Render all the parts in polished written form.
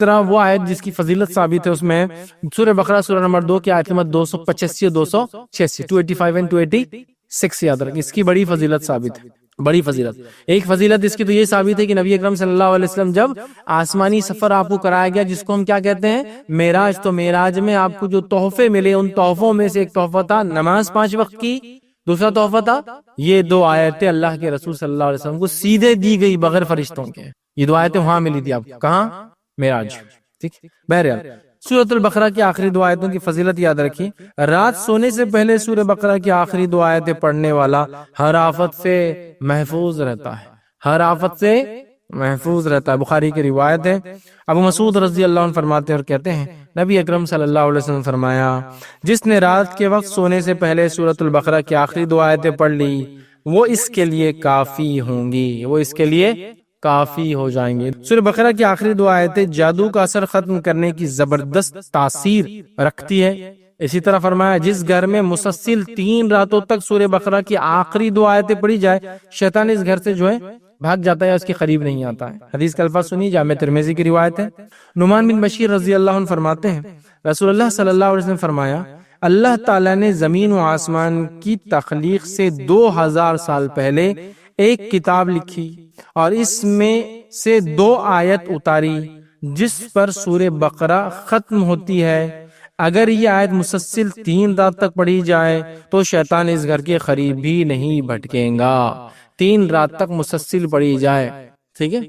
طرح وہ آیت جس کی فضیلت ثابت ہے اس میں سورہ بقرہ سورہ نمبر 2 کی آیت نمبر 285 اور 286 285 and 286 یاد رکھیں، اس کی بڑی فضیلت ثابت ہے، بڑی فضیلت۔ ایک فضیلت اس کی تو یہ ثابت ہے کہ نبی اکرم صلی اللہ علیہ وسلم جب آسمانی سفر آپ کو کرایا گیا جس کو ہم کیا کہتے ہیں معراج، تو معراج میں آپ کو جو تحفے ملے ان تحفوں میں سے ایک تحفہ تھا نماز 5 وقت کی، دوسرا تحفہ تھا یہ 2 آیتیں اللہ کے رسول صلی اللہ علیہ وسلم کو سیدھے دی گئی بغیر فرشتوں کے، یہ 2 آیتیں وہاں ملی تھی آپ کو، کہاں؟ معراج۔ ٹھیک، بہرحال سورۃ البقرہ کی آخری 2 آیتوں کی فضیلت یاد رکھیں، رات سونے سے پہلے سورہ بقرہ کی آخری 2 آیتیں پڑھنے والا ہر آفت سے محفوظ رہتا ہے، ہر آفت سے محفوظ رہتا ہے۔ بخاری کی روایت ہے، ابو مسعود رضی اللہ عنہ فرماتے ہیں اور کہتے ہیں نبی اکرم صلی اللہ علیہ وسلم فرمایا جس نے رات کے وقت سونے سے پہلے سورۃ البقرہ کی آخری 2 آیتیں پڑھ لی وہ اس کے لیے کافی ہوں گی، وہ اس کے لیے کافی ہو جائیں گے۔ سورہ بقرہ کی آخری 2 آیتیں جادو کا اثر ختم کرنے کی زبردست تاثیر رکھتی ہے۔ اسی طرح فرمایا جس گھر میں مسلسل 3 راتوں تک سورہ بقرہ کی آخری 2 آیتیں پڑھی جائے شیطان اس گھر سے جو ہے بھاگ جاتا ہے یا اس کے قریب نہیں آتا ہے۔ حدیث کا الفاظ سنیے، جامع ترمذی کی روایت ہے، نعمان بن بشیر رضی اللہ عنہ فرماتے ہیں رسول اللہ صلی اللہ علیہ وسلم فرمایا اللہ تعالیٰ نے زمین و آسمان کی تخلیق سے 2000 سال پہلے ایک کتاب لکھی اور اس میں سے 2 آیت اتاری جس پر سورہ بقرہ ختم ہوتی ہے۔ اگر یہ آیت مسلسل 3 رات تک پڑھی جائے تو شیطان اس گھر کے قریب بھی نہیں بھٹکیں گا۔ 3 رات تک مسلسل پڑھی جائے، ٹھیک ہے،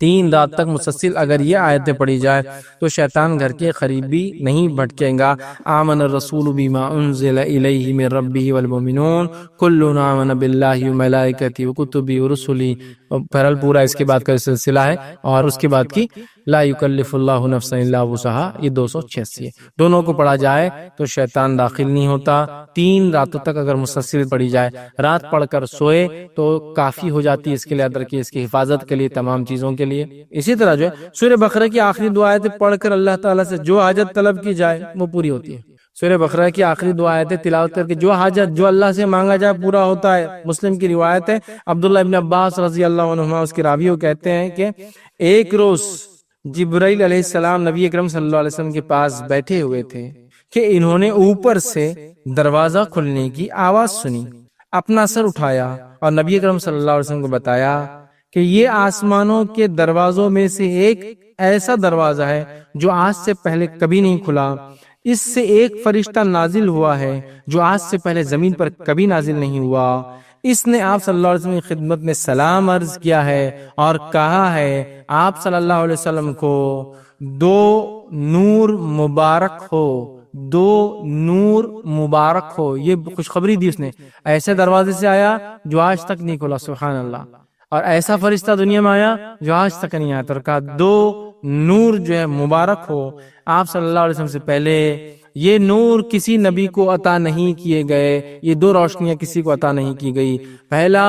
3 رات تک مسلسل اگر یہ آیتیں پڑھی جائے تو شیطان گھر کے قریب بھی نہیں بھٹکیں گا۔ آمن الرسول بما انزل الیہ من ربہ والمؤمنون کل آمن باللہ وملائکتہ وکتبہ ورسلہ، بہرحال پورا اس کے بعد کا سلسلہ ہے، اور اس کے بعد کی لا یکلف اللہ نفسا الا وسعہا، یہ 286 ہے۔ دونوں کو پڑھا جائے تو شیطان داخل نہیں ہوتا۔ 3 راتوں تک اگر مسلسل پڑھی جائے، رات پڑھ کر سوئے تو کافی ہو جاتی ہے اس کے لیے، ادر کی اس کی حفاظت کے لیے، تمام چیزوں کے لیے۔ اسی طرح جو ہے سورہ بقرہ کی آخری 2 آیتیں پڑھ کر اللہ تعالیٰ سے جو حاجت طلب کی جائے وہ پوری ہوتی ہے۔ سورہ بقرہ کی آخری 2 آیتیں تلاوت کر کے جو حاجت جو اللہ سے مانگا جائے پورا ہوتا ہے۔ مسلم کی روایت ہے، عبداللہ ابن عباس رضی اللہ عنہما اس کے راوی وہ کہتے ہیں کہ ایک روز جبرائیل علیہ السلام نبی اکرم صلی اللہ علیہ وسلم کے پاس بیٹھے ہوئے تھے کہ انہوں نے اوپر سے دروازہ کھلنے کی آواز سنی، اپنا سر اٹھایا اور نبی اکرم صلی اللہ علیہ وسلم کو بتایا کہ یہ آسمانوں کے دروازوں میں سے ایک ایسا دروازہ ہے جو آج سے پہلے کبھی نہیں کھلا، اس سے ایک فرشتہ نازل ہوا ہے جو آج سے پہلے زمین پر کبھی نازل نہیں ہوا۔ اس نے آپ صلی اللہ علیہ وسلم کی خدمت میں سلام عرض کیا ہے اور کہا ہے آپ صلی اللہ علیہ وسلم کو 2 نور مبارک ہو، 2 نور مبارک ہو۔ یہ خوشخبری دی اس نے، ایسے دروازے سے آیا جو آج تک نہیں کھلا، سبحان اللہ، اور ایسا فرشتہ دنیا میں آیا جو آج تک نہیں آیا، اور کہا 2 نور جو ہے مبارک ہو آپ صلی اللہ علیہ وسلم سے پہلے۔ یہ نور کسی نبی کو عطا نہیں کیے گئے، یہ 2 روشنیاں کسی کو عطا نہیں کی گئی۔ پہلا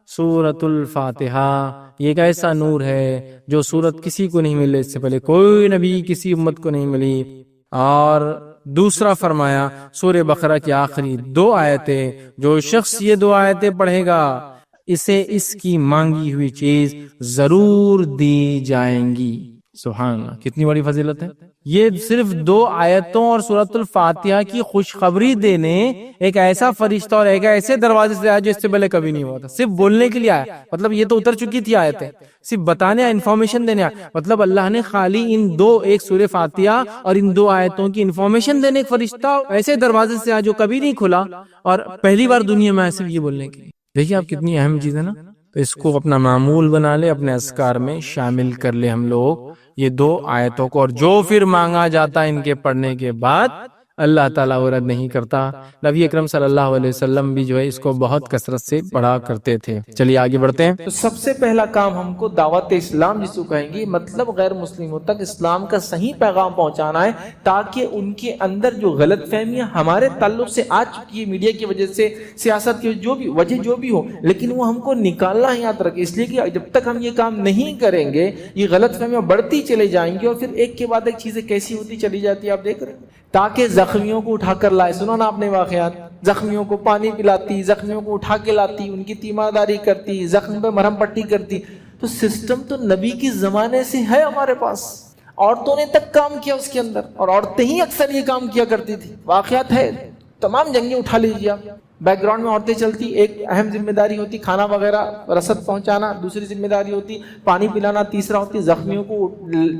سورۃ الفاتحہ، یہ ایک ایسا نور ہے جو سورت کسی کو نہیں ملے، اس سے پہلے کوئی نبی کسی امت کو نہیں ملی۔ اور دوسرا فرمایا سورہ بقرہ کی آخری 2 آیتیں، جو شخص یہ 2 آیتیں پڑھے گا اسے اس کی مانگی ہوئی چیز ضرور دی جائیں گی۔ سبحان اللہ، کتنی بڑی فضیلت ہے۔ یہ صرف 2 آیتوں اور سورۃ الفاتحہ کی خوشخبری دینے ایک ایسا فرشتہ اور ایک ایسے دروازے سے آیا جو اس سے پہلے کبھی نہیں ہوا تھا، صرف بولنے کے لیے آیا، مطلب یہ تو اتر چکی تھی آیتیں، صرف بتانے، انفارمیشن دینے آیا، مطلب اللہ نے خالی ان 2، ایک سورہ فاتحہ اور ان 2 آیتوں کی انفارمیشن دینے ایک فرشتہ ایسے دروازے سے آیا جو کبھی نہیں کھلا، اور پہلی بار دنیا میں صرف یہ بولنے کے لیے۔ دیکھیے آپ کتنی اہم چیز ہے نا، تو اس کو اپنا معمول بنا لے، اپنے اذکار میں شامل کر لے ہم لوگ یہ 2 آیتوں کو، اور جو پھر مانگا جاتا ان کے پڑھنے کے بعد اللہ تعالیٰ وہ رد نہیں کرتا۔ نبی اکرم صلی اللہ علیہ وسلم بھی جو ہے اس کو بہت کثرت سے پڑھا کرتے تھے۔ چلیے آگے بڑھتے ہیں۔ تو سب سے پہلا کام ہم کو دعوت اسلام جس کو کہیں گے، مطلب غیر مسلموں تک اسلام کا صحیح پیغام پہنچانا ہے، تاکہ ان کے اندر جو غلط فہمیاں ہمارے تعلق سے آ چکی ہے میڈیا کی وجہ سے، سیاست کی جو بھی وجہ جو بھی ہو، لیکن وہ ہم کو نکالنا ہے یاد رکھیں، اس لیے کہ جب تک ہم یہ کام نہیں کریں گے یہ غلط فہمیاں بڑھتی چلے جائیں گی، اور پھر ایک کے بعد ایک چیزیں کیسی ہوتی چلی جاتی ہے آپ دیکھ رہے ہیں۔ تاکہ زخمیوں کو اٹھا کر لائے، سنو نا آپ نے واقعات، زخمیوں کو پانی پلاتی، زخمیوں کو اٹھا کے لاتی، ان کی تیمارداری کرتی، زخم پہ مرہم پٹی کرتی۔ تو سسٹم تو نبی کے زمانے سے ہے ہمارے پاس، عورتوں نے تک کام کیا اس کے اندر، اور عورتیں ہی اکثر یہ کام کیا کرتی تھی. واقعات ہے، تمام جنگیں اٹھا لیجیے آپ، بیک گراؤنڈ میں عورتیں چلتی. ایک اہم ذمہ داری ہوتی کھانا وغیرہ رسد پہنچانا، دوسری ذمہ داری ہوتی پانی پلانا، تیسرا ہوتی زخمیوں کو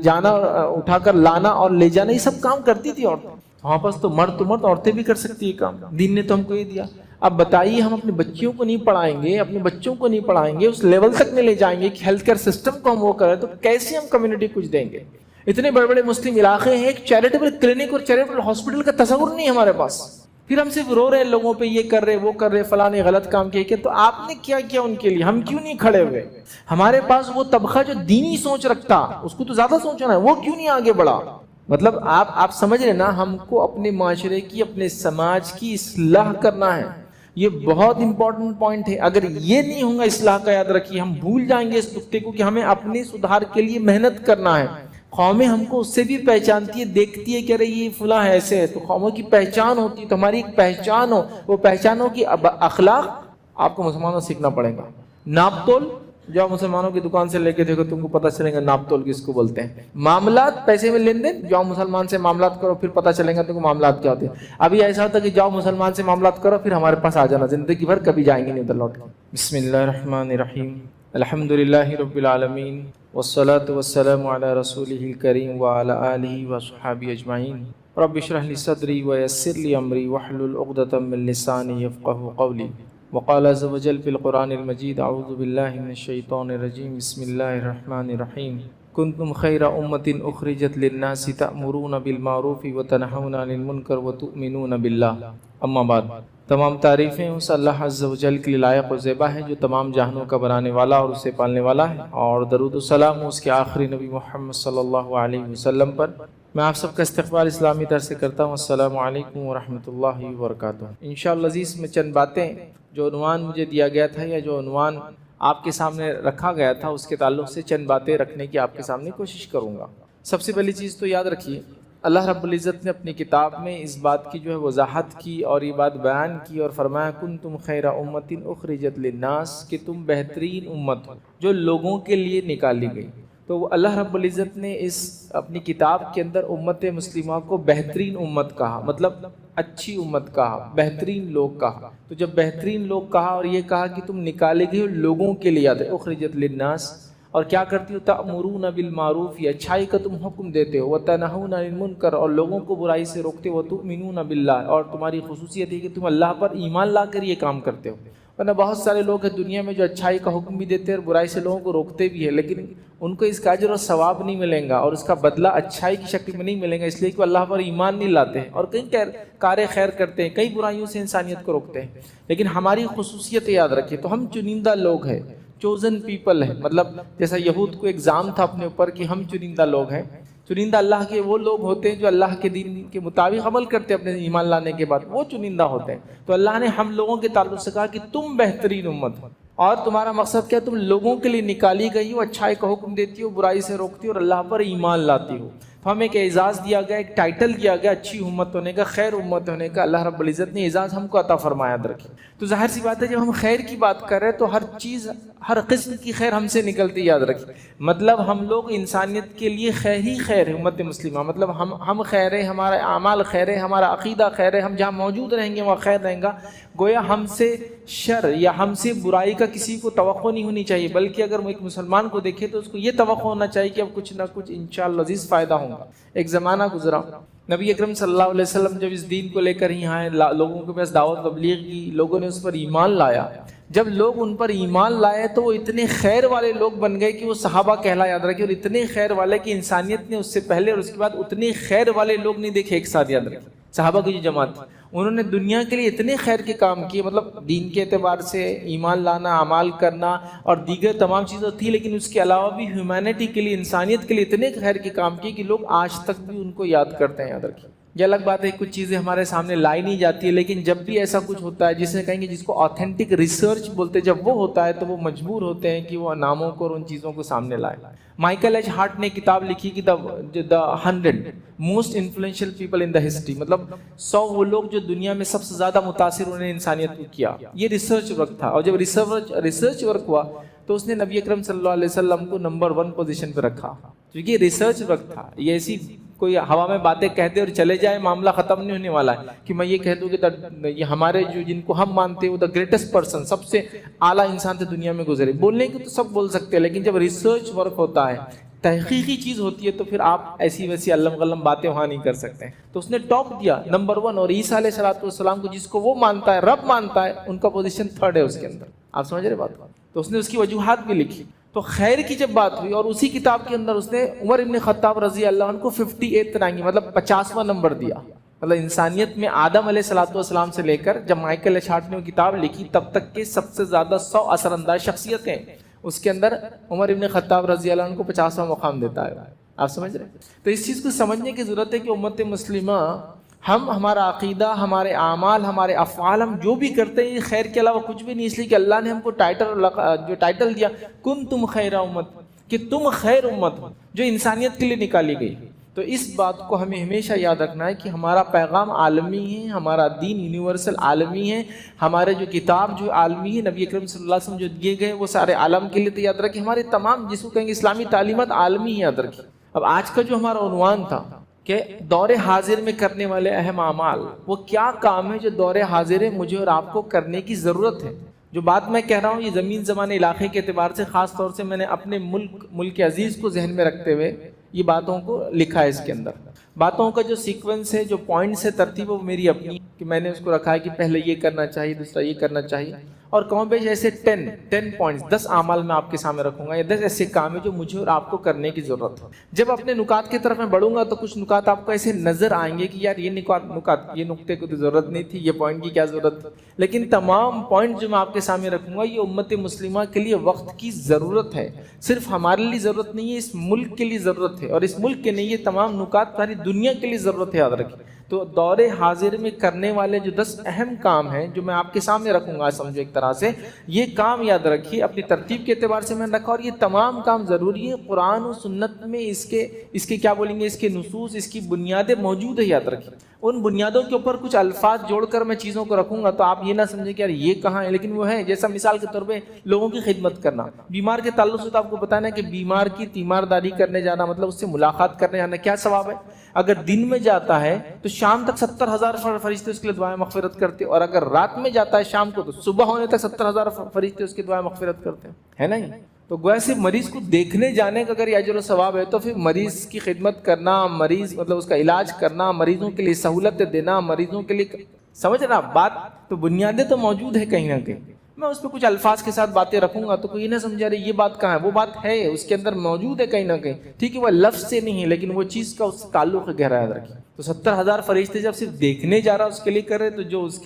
جانا، اٹھا کر لانا اور لے جانا. یہ سب کام کرتی تھی عورتیں. وہاں پاس تو مرد عورتیں بھی کر سکتی ہے کام. دین نے تو ہم کو یہ دیا. اب بتائیے ہم اپنے بچیوں کو نہیں پڑھائیں گے، اپنے بچوں کو نہیں پڑھائیں گے، اس لیول تک نہیں لے جائیں گے کہ ہیلتھ کیئر سسٹم کو ہم وہ کریں، تو کیسے ہم کمیونٹی کچھ دیں گے؟ اتنے بڑے بڑے مسلم علاقے ہیں، ایک چیریٹیبل کلینک اور چیریٹیبل ہاسپٹل کا تصور نہیں ہمارے پاس. پھر ہم صرف رو رہے ہیں لوگوں پہ، یہ کر رہے وہ کر رہے، فلاں نے غلط کام کیا. تو آپ نے کیا کیا ان کے لیے؟ ہم کیوں نہیں کھڑے ہوئے؟ ہمارے پاس وہ طبقہ جو دینی سوچ رکھتا، اس کو تو زیادہ سوچنا ہے، وہ کیوں نہیں آگے بڑھا؟ مطلب آپ سمجھ رہے نا، ہم کو اپنے معاشرے کی، اپنے سماج کی اصلاح کرنا ہے. یہ بہت امپورٹنٹ پوائنٹ ہے. اگر یہ نہیں ہوگا اصلاح کا، یاد رکھیے ہم بھول جائیں گے اس نقطے کو کہ ہمیں اپنے سدھار کے لیے محنت کرنا ہے. قومیں ہم کو اس سے بھی پہچانتی ہے، دیکھتی ہے کہ ارے یہ فلاں ایسے ہے، تو قوموں کی پہچان ہوتی ہے. تو ہماری ایک پہچان ہو، وہ پہچان ہو کہ اخلاق آپ کو مسلمانوں سے سیکھنا پڑے گا. ناپ تول جو مسلمانوں کی دکان سے لے کے دیکھو، تم کو پتہ چلے گا ناپ تول کس کو بولتے ہیں. معاملات، پیسے میں لین دین، جاؤ مسلمان سے معاملات کرو، پھر پتہ چلے گا تم کو معاملات کیا ہوتے ہیں. ابھی ایسا ہوتا ہے کہ جاؤ مسلمان سے معاملات کرو، پھر ہمارے پاس آ جانا، زندگی بھر کبھی جائیں گے نہیں ادھر لوٹ. بسم اللہ الرحمن الرحیم. الحمدللہ رب العالمین، والصلاة والسلام علی رسولہ الکریم وعلی آلہ وصحبہ اجمعین. رب اشرح لی صدری ویسر لی امری واحلل عقدۃ من لسانی یفقہوا قولی. وقال عز وجل فی القرآن المجید اعوذ باللہ من الشیطان الرجیم بسم اللہ الرحمن الرحیم. کنتم خیر امۃ اخرجت للناس تأمرون بالمعروف وتنہون عن المنکر وتؤمنون باللہ. اما بعد، تمام تعریفیں اس اللہ عز و جل کے لیے لائق و زیبا ہے جو تمام جہانوں کا بنانے والا اور اسے پالنے والا ہے، اور درود و سلام اس کے آخری نبی محمد صلی اللہ علیہ وسلم پر. میں آپ سب کا استقبال اسلامی طرح سے کرتا ہوں. السلام علیکم ورحمۃ اللہ وبرکاتہ. انشاءاللہ عزیز، میں چند باتیں، جو عنوان مجھے دیا گیا تھا یا جو عنوان آپ کے سامنے رکھا گیا تھا، اس کے تعلق سے چند باتیں رکھنے کی آپ کے سامنے کوشش کروں گا. سب سے پہلی چیز تو یاد رکھیے، اللہ رب العزت نے اپنی کتاب میں اس بات کی جو ہے وضاحت کی اور یہ بات بیان کی اور فرمایا کنتم خیر امۃ اخرجت للناس، کہ تم بہترین امت ہو جو لوگوں کے لیے نکالی گئی. تو اللہ رب العزت نے اس اپنی کتاب کے اندر امت مسلمہ کو بہترین امت کہا، مطلب اچھی امت کہا، بہترین لوگ کہا. تو جب بہترین لوگ کہا اور یہ کہا کہ تم نکالے گئے ہو لوگوں کے لیے، اخرجت للناس، اور کیا کرتی ہو؟ تأمرون بالمعروف، یہ اچھائی کا تم حکم دیتے ہو، وتنہون عن المنکر، اور لوگوں کو برائی سے روکتے ہو، وتؤمنون باللہ، اور تمہاری خصوصیت ہے کہ تم اللہ پر ایمان لا کر یہ کام کرتے ہو. ورنہ بہت سارے لوگ ہیں دنیا میں جو اچھائی کا حکم بھی دیتے ہیں اور برائی سے لوگوں کو روکتے بھی ہیں، لیکن ان کو اس کا اجر اور ثواب نہیں ملے گا اور اس کا بدلہ اچھائی کی شکل میں نہیں ملے گا، اس لیے کہ وہ اللہ پر ایمان نہیں لاتے ہیں اور کئی کار خیر کرتے ہیں، کئی برائیوں سے انسانیت کو روکتے ہیں. لیکن ہماری خصوصیت یاد رکھیں، تو ہم چنندہ لوگ ہیں، چوزن پیپل ہے. مطلب جیسا یہود کو ایگزام تھا اپنے اوپر کہ ہم چنندہ لوگ ہیں. چنندہ اللہ کے وہ لوگ ہوتے ہیں جو اللہ کے دین کے مطابق عمل کرتے ہیں اپنے ایمان لانے کے بعد، وہ چنندہ ہوتے ہیں. تو اللہ نے ہم لوگوں کے تعلق سے کہا کہ تم بہترین امت ہو، اور تمہارا مقصد کیا؟ تم لوگوں کے لیے نکالی گئی ہو، اچھائی کا حکم دیتی ہو، برائی سے روکتی ہو اور اللہ پر ایمان لاتی ہو. تو ہمیں ایک اعزاز دیا گیا، ایک ٹائٹل دیا گیا اچھی امت ہونے کا، خیر امت ہونے کا. اللہ رب العزت نے اعزاز ہم کو عطا فرمایا. رکھیں تو ظاہر سی بات ہے جب ہم خیر کی بات کر رہے ہیں تو ہر چیز، ہر قسم کی خیر ہم سے نکلتی. یاد رکھیں، مطلب ہم لوگ انسانیت کے لیے خیر ہی خیر ہے. امت مسلمہ مطلب ہم خیر ہے، ہمارا اعمال خیر ہے، ہمارا عقیدہ خیر ہے، ہم جہاں موجود رہیں گے وہاں خیر رہیں گا. گویا ہم سے شر یا ہم سے برائی کا کسی کو توقع نہیں ہونی چاہیے، بلکہ اگر ایک مسلمان کو دیکھے تو اس کو یہ توقع ہونا چاہیے کہ اب کچھ نہ کچھ انشاءاللہ عزیز فائدہ ہوگا. ایک زمانہ گزرا، نبی اکرم صلی اللہ علیہ وسلم جب اس دین کو لے کر ہی آئے، لوگوں کے پاس دعوت تبلیغ کی، لوگوں نے اس پر ایمان لایا. جب لوگ ان پر ایمان لائے تو وہ اتنے خیر والے لوگ بن گئے کہ وہ صحابہ کہلا. یاد رکھیں، اور اتنے خیر والے کہ انسانیت نے اس سے پہلے اور اس کے بعد اتنے خیر والے لوگ نہیں دیکھے ایک ساتھ. یاد رکھیں، صحابہ کی جو جماعت تھی انہوں نے دنیا کے لیے اتنے خیر کے کام کیے، مطلب دین کے اعتبار سے ایمان لانا، اعمال کرنا اور دیگر تمام چیزیں تھی، لیکن اس کے علاوہ بھی ہیومینٹی کے لیے، انسانیت کے لیے اتنے خیر کے کام کیے کہ لوگ آج تک بھی ان کو یاد کرتے ہیں. یاد رکھیں، یہ الگ بات ہے کچھ چیزیں ہمارے سامنے لائی نہیں جاتی ہے، لیکن جب بھی ایسا کچھ ہوتا ہے جسے کہیں گے جس کو آتھینٹک ریسرچ بولتے ہیں، جب وہ ہوتا ہے تو وہ مجبور ہوتے ہیں کہ وہ ناموں کو اور ان چیزوں کو سامنے لائے. مائیکل ایچ ہارٹ نے کتاب لکھی کہ دا 100 most influential people in the history, مطلب 100 وہ لوگ جو دنیا میں سب سے زیادہ متاثر انہوں نے انسانیت کو کیا. یہ ریسرچ ورک تھا، اور جب ریسرچ ورک ہوا تو اس نے نبی اکرم صلی اللہ علیہ وسلم کو نمبر 1 پوزیشن پہ رکھا، کیونکہ ریسرچ ورک تھا. یہ ایسی کوئی ہوا میں باتیں کہتے اور چلے جائے معاملہ ختم نہیں ہونے والا ہے کہ میں یہ کہہ دوں کہ یہ ہمارے جو جن کو ہم مانتے ہیں وہ دا گریٹسٹ پرسن، سب سے اعلیٰ انسان تھے دنیا میں گزرے. بولنے کی تو سب بول سکتے ہیں، لیکن جب ریسرچ ورک ہوتا ہے، تحقیقی چیز ہوتی ہے، تو پھر آپ ایسی ویسی علم غلم باتیں وہاں نہیں کر سکتے. تو اس نے ٹاپ دیا نمبر 1. اور عیسیٰ علیہ السلام کو جس کو وہ مانتا ہے، رب مانتا ہے، ان کا پوزیشن 3rd ہے اس کے اندر. آپ سمجھ رہے بات؟ تو اس نے اس کی وجوہات بھی لکھی. تو خیر کی جب بات ہوئی، اور اسی کتاب کے اندر اس نے عمر ابن خطاب رضی اللہ عنہ کو 58 رینک، مطلب 50واں نمبر دیا. مطلب انسانیت میں آدم علیہ السلام سے لے کر جب مائیکل ایشارٹ نے وہ کتاب لکھی تب تک کے سب سے زیادہ 100 اثر انداز شخصیتیں، اس کے اندر عمر ابن خطاب رضی اللہ عنہ کو 50واں مقام دیتا ہے. آپ سمجھ رہے ہیں؟ تو اس چیز کو سمجھنے کی ضرورت ہے کہ امت مسلمہ، ہم ہمارا عقیدہ، ہمارے اعمال، ہمارے افعال، ہم جو بھی کرتے ہیں خیر کے علاوہ کچھ بھی نہیں، اس لیے کہ اللہ نے ہم کو ٹائٹل دیا کنتم خیر امت، کہ تم خیر امت ہو جو انسانیت کے لیے نکالی گئی. تو اس بات کو ہمیں ہمیشہ یاد رکھنا ہے کہ ہمارا پیغام عالمی ہے، ہمارا دین یونیورسل عالمی ہے، ہمارے جو کتاب جو عالمی ہے، نبی اکرم صلی اللہ علیہ وسلم جو دیے گئے وہ سارے عالم کے لیے. تو یاد رکھیں ہمارے تمام جس کو کہیں گے اسلامی تعلیمات عالمی یاد رکھیں. اب آج کا جو ہمارا عنوان تھا کہ دور حاضر میں کرنے والے اہم اعمال، وہ کیا کام ہے جو دور حاضر ہے مجھے اور آپ کو کرنے کی ضرورت ہے. جو بات میں کہہ رہا ہوں یہ زمین زمان علاقے کے اعتبار سے، خاص طور سے میں نے اپنے ملک عزیز کو ذہن میں رکھتے ہوئے یہ باتوں کو لکھا ہے. اس کے اندر باتوں کا جو سیکوینس ہے، جو پوائنٹس ہے، ترتیب ہے، وہ میری اپنی کہ میں نے اس کو رکھا ہے کہ پہلے یہ کرنا چاہیے، دوسرا یہ کرنا چاہیے، اور کم بیش ایسے 10 پوائنٹس 10 اعمال میں آپ کے سامنے رکھوں گا، یا 10 ایسے کام ہیں جو مجھے اور آپ کو کرنے کی ضرورت ہے. جب اپنے نکات کی طرف میں بڑھوں گا تو کچھ نکات آپ کو ایسے نظر آئیں گے کہ یار یہ نکات یہ نقطے کو تو ضرورت نہیں تھی، یہ پوائنٹ کی کیا ضرورت تھی. لیکن تمام پوائنٹ جو میں آپ کے سامنے رکھوں گا یہ امت مسلمہ کے لیے وقت کی ضرورت ہے. صرف ہمارے لیے ضرورت نہیں ہے، اس ملک کے لیے ضرورت ہے، اور اس ملک کے نہیں، یہ تمام نکات ساری دنیا کے لیے ضرورت ہے. یاد رکھیں. تو دور حاضر میں کرنے والے جو 10 اہم کام ہیں جو میں آپ کے سامنے رکھوں گا، سمجھو ایک طرح سے یہ کام یاد رکھیے. اپنی ترتیب کے اعتبار سے میں نے رکھا، اور یہ تمام کام ضروری ہے. قرآن و سنت میں اس کے کیا بولیں گے، اس کے نصوص، اس کی بنیادیں موجود ہے. یاد رکھیے ان بنیادوں کے اوپر کچھ الفاظ جوڑ کر میں چیزوں کو رکھوں گا تو آپ یہ نہ سمجھیں کہ یار یہ کہاں ہے، لیکن وہ ہے. جیسا مثال کے طور پہ لوگوں کی خدمت کرنا، بیمار کے تعلق سے تو آپ کو بتانا ہے کہ بیمار کی تیمارداری کرنے جانا مطلب اس سے ملاقات کرنے جانا کیا ثواب ہے. اگر دن میں جاتا ہے تو شام تک 70,000 فرشتے اس کے لیے دعائیں مغفرت کرتے، اور اگر رات میں جاتا ہے شام کو تو صبح ہونے تک 70,000 فرشتے اس کی دعائیں مغفرت کرتے ہیں. ہے نا؟ تو گویا صرف مریض کو دیکھنے جانے کا اگر یہ اجر و ثواب ہے تو پھر مریض کی خدمت کرنا، مریض مطلب اس کا علاج کرنا، مریضوں کے لیے سہولت دینا، مریضوں کے لیے، سمجھ رہا بات. تو بنیادیں تو موجود ہے کہیں نہ کہیں. میں اس پہ کچھ الفاظ کے ساتھ باتیں رکھوں گا تو کوئی نہ سمجھا رہے یہ بات کہاں ہے، وہ بات ہے اس کے اندر موجود ہے کہیں نہ کہیں. ٹھیک ہے وہ لفظ سے نہیں ہے لیکن وہ چیز کا اس سے تعلق ہے گہرا. یاد رکھیے. تو 70,000 فرشتے جب صرف دیکھنے جا رہا اس کے لیے کر رہے، تو جو اس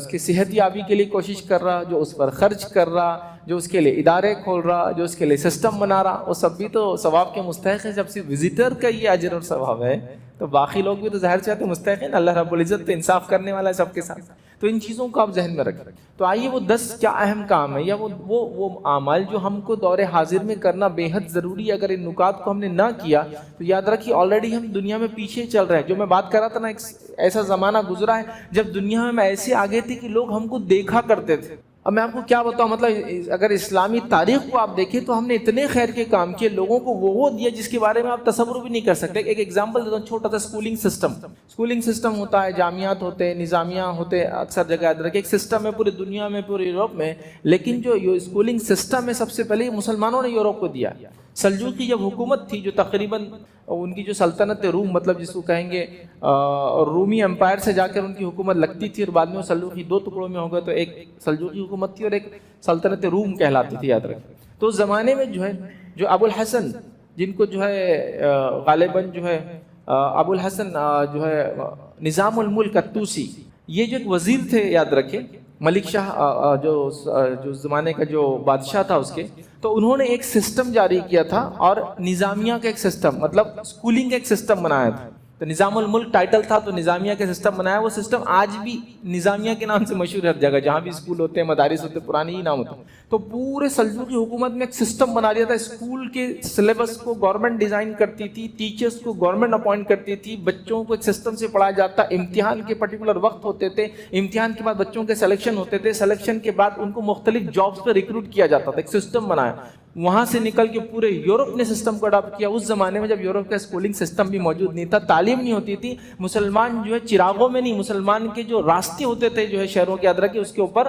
کے صحت یابی کے لیے کوشش کر رہا، جو اس پر خرچ کر رہا، جو اس کے لیے ادارے کھول رہا، جو اس کے لیے سسٹم بنا رہا، وہ سب بھی تو ثواب کے مستحق ہے. جب صرف وزٹر کا یہ اجر اور ثواب ہے تو باقی لوگ بھی تو ظاہر سے مستحق ہیں. اللہ رب العزت تو انصاف کرنے والا ہے سب کے ساتھ. تو ان چیزوں کو آپ ذہن میں رکھیں. تو آئیے وہ 10 کیا اہم کام ہے، یا وہ اعمال جو ہم کو دور حاضر میں کرنا بے حد ضروری ہے. اگر ان نکات کو ہم نے نہ کیا تو یاد رکھیے آلریڈی ہم دنیا میں پیچھے چل رہے ہیں. جو میں بات کر رہا تھا نا، ایک ایسا زمانہ گزرا ہے جب دنیا میں ایسے آگے تھے کہ لوگ ہم کو دیکھا کرتے تھے. اب میں آپ کو کیا بتاؤں، مطلب اگر اسلامی تاریخ کو آپ دیکھیں تو ہم نے اتنے خیر کے کام کیے، لوگوں کو وہ دیا جس کے بارے میں آپ تصور بھی نہیں کر سکتے. ایک ایگزامپل دیتا ہوں چھوٹا سا. اسکولنگ سسٹم ہوتا ہے، جامعات ہوتے ہیں، نظامیہ ہوتے ہیں اکثر جگہ. یاد رکھیں ایک سسٹم ہے پوری دنیا میں، پورے یورپ میں. لیکن جو اسکولنگ سسٹم ہے سب سے پہلے مسلمانوں نے یورپ کو دیا. سلجوقی جب حکومت تھی جو تقریباً ان کی جو سلطنت روم مطلب جس کو کہیں گے رومی امپائر سے جا کر ان کی حکومت لگتی تھی، اور بعد میں وہ سلجوقی 2 ٹکڑوں میں ہو گئے. تو ایک سلجوقی حکومت تھی اور ایک سلطنت روم کہلاتی تھی. یاد رکھیں. تو اس زمانے میں جو ہے جو ابو الحسن، جن کو جو ہے غالباً جو ہے ابو الحسن جو ہے نظام الملک الطوسی، یہ جو ایک وزیر تھے. یاد رکھیں ملک شاہ جو زمانے کا جو بادشاہ تھا اس کے، تو انہوں نے ایک سسٹم جاری کیا تھا، اور نظامیہ کا ایک سسٹم مطلب اسکولنگ کا ایک سسٹم بنایا تھا. تو نظام الملک ٹائٹل تھا، تو نظامیہ کا سسٹم بنایا. وہ سسٹم آج بھی نظامیہ کے نام سے مشہور ہے ہر جگہ، جہاں بھی اسکول ہوتے ہیں، مدارس ہوتے ہیں، پرانے ہی نام ہوتے ہیں. تو پورے سلجوقی حکومت میں ایک سسٹم بنا دیا تھا. اسکول کے سلیبس کو گورنمنٹ ڈیزائن کرتی تھی، ٹیچرز کو گورنمنٹ اپوائنٹ کرتی تھی، بچوں کو ایک سسٹم سے پڑھایا جاتا. امتحان کے پرٹیکولر وقت ہوتے تھے، امتحان کے بعد بچوں کے سلیکشن ہوتے تھے، سلیکشن کے بعد ان کو مختلف جابس پہ ریکروٹ کیا جاتا تھا. ایک سسٹم بنایا. وہاں سے نکل کے پورے یورپ نے سسٹم کو اڈاپٹ کیا. اس زمانے میں جب یورپ کا اسکولنگ سسٹم بھی موجود نہیں تھا، تعلیم نہیں ہوتی تھی، مسلمان جو ہے چراغوں میں نہیں، مسلمان کے جو راستے ہوتے تھے جو ہے شہروں کے ادرک کے، اس کے اوپر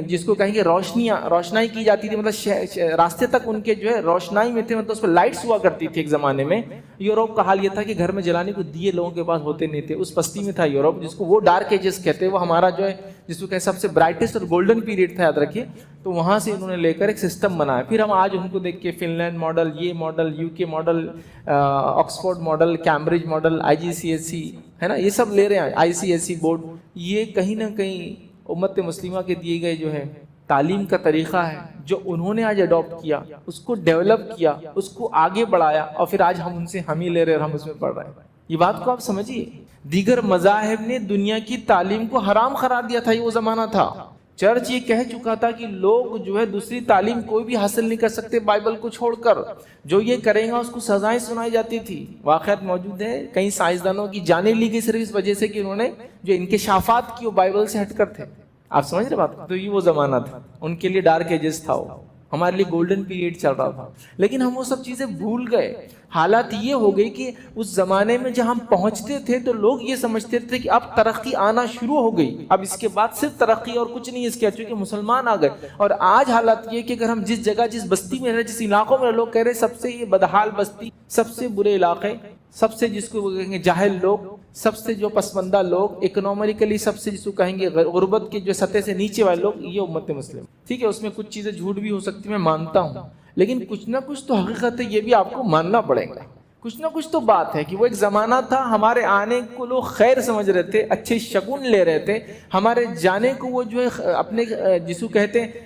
جس کو کہیں گے روشنائی کی جاتی تھی، مطلب راستے تک ان کے جو ہے روشنائی میں تھے، مطلب اس پہ لائٹس ہوا کرتی تھی ایک زمانے میں. یورپ کا حال یہ تھا کہ گھر میں جلانے کو دیے لوگوں کے پاس ہوتے نہیں تھے. اس بستی میں تھا یورپ، جس کو وہ ڈارک ایجز کہتے ہیں. وہ ہمارا جو ہے جس کو کہ سب سے برائٹسٹ اور گولڈن پیریڈ تھا، یاد رکھیے. تو وہاں سے انہوں نے لے کر ایک سسٹم بنایا. پھر ہم آج ان کو دیکھ کے فن لینڈ ماڈل، یہ ماڈل، یو کے model, Oxford model, Cambridge model, IGCSE ہے نا، یہ سب لے رہے ہیں. ICSE بورڈ، یہ کہیں نہ کہیں امت مسلمہ کے دیے گئے جو ہے تعلیم کا طریقہ ہے، جو انہوں نے آج اڈاپٹ کیا، اس کو ڈیولپ کیا، اس کو آگے بڑھایا، اور پھر آج ہم ان سے ہم ہی لے رہے ہیں اور ہم اس میں پڑھ رہے ہیں. یہ بات کو آپ سمجھیے. دیگر مذاہب نے دنیا کی تعلیم کو حرام قرار دیا تھا. یہ وہ زمانہ تھا. چرچ یہ کہہ چکا تھا کہ لوگ جو ہے دوسری تعلیم کوئی بھی حاصل نہیں کر سکتے بائبل کو چھوڑ کر. جو یہ کرے گا اس کو سزائیں سنائی جاتی تھی. واقعات موجود ہے، کئی سائنسدانوں کی جانیں لی گئی صرف اس وجہ سے کہ انہوں نے جو انکشافات کی وہ بائبل سے ہٹ کر تھے. آپ سمجھ رہے بات؟ تو یہ وہ زمانہ تھا. ان کے لیے ڈارک ایجز تھا، وہ ہمارے لیے گولڈن پیریڈ چل رہا تھا. لیکن ہم وہ سب چیزیں بھول گئے. حالات یہ ہو گئی کہ اس زمانے میں جب ہم پہنچتے تھے تو لوگ یہ سمجھتے تھے کہ اب ترقی آنا شروع ہو گئی، اب اس کے بعد صرف ترقی اور کچھ نہیں. اس کے چونکہ مسلمان آ گئے. اور آج حالات یہ کہ اگر ہم جس جگہ، جس بستی میں رہے، جس علاقوں میں لوگ کہہ رہے سب سے یہ بدحال بستی، سب سے برے علاقے، سب سے جس کو کہیں گے جاہل لوگ، سب سے جو پسماندہ لوگ، اکنامکلی سب سے جس کو کہیں گے غربت کے جو سطح سے نیچے والے لوگ، یہ امت مسلم. ٹھیک ہے، اس میں کچھ چیزیں جھوٹ بھی ہو سکتی میں مانتا ہوں، لیکن کچھ نہ کچھ تو حقیقت ہے. یہ بھی آپ کو ماننا پڑے گا. کچھ نہ کچھ تو بات ہے کہ وہ ایک زمانہ تھا، ہمارے آنے کو لوگ خیر سمجھ رہے تھے، اچھے شگون لے رہے تھے. ہمارے جانے کو وہ جو ہے اپنے جس کو کہتے ہیں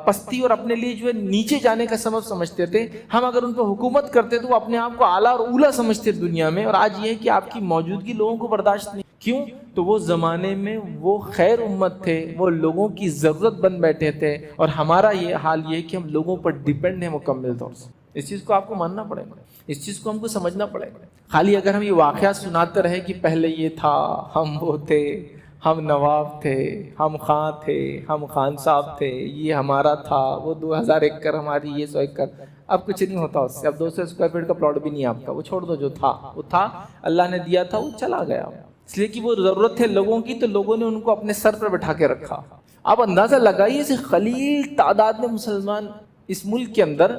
پستی اور اپنے لیے جو ہے نیچے جانے کا سبب سمجھتے تھے. ہم اگر ان پہ حکومت کرتے تو وہ اپنے آپ کو اعلیٰ اور اولیٰ سمجھتے دنیا میں. اور آج یہ ہے کہ آپ کی موجودگی لوگوں کو برداشت نہیں. کیوں؟ تو وہ زمانے میں وہ خیر امت تھے، وہ لوگوں کی ضرورت بن بیٹھے تھے. اور ہمارا یہ حال یہ ہے کہ ہم لوگوں پر ڈیپینڈ ہیں مکمل طور سے. اس چیز کو آپ کو ماننا پڑے گا، اس چیز کو ہم کو سمجھنا پڑے گا. خالی اگر ہم یہ واقعات سناتے رہے کہ پہلے یہ تھا، ہم وہ تھے، ہم نواب تھے، ہم خان تھے، ہم خان صاحب تھے، یہ ہمارا تھا، وہ 2000 ایکڑ ہماری، یہ 100 ایکڑ، اب کچھ نہیں ہوتا اس سے. اب 200 اسکوائر فٹ کا پلاٹ بھی نہیں آپ کا. وہ چھوڑ دو، جو تھا وہ تھا، اللہ نے دیا تھا، وہ چلا گیا. اس لیے کہ وہ ضرورت ہے لوگوں کی، تو لوگوں نے ان کو اپنے سر پر بٹھا کے رکھا. آپ اندازہ لگائیے اسے قلیل تعداد میں مسلمان اس ملک کے اندر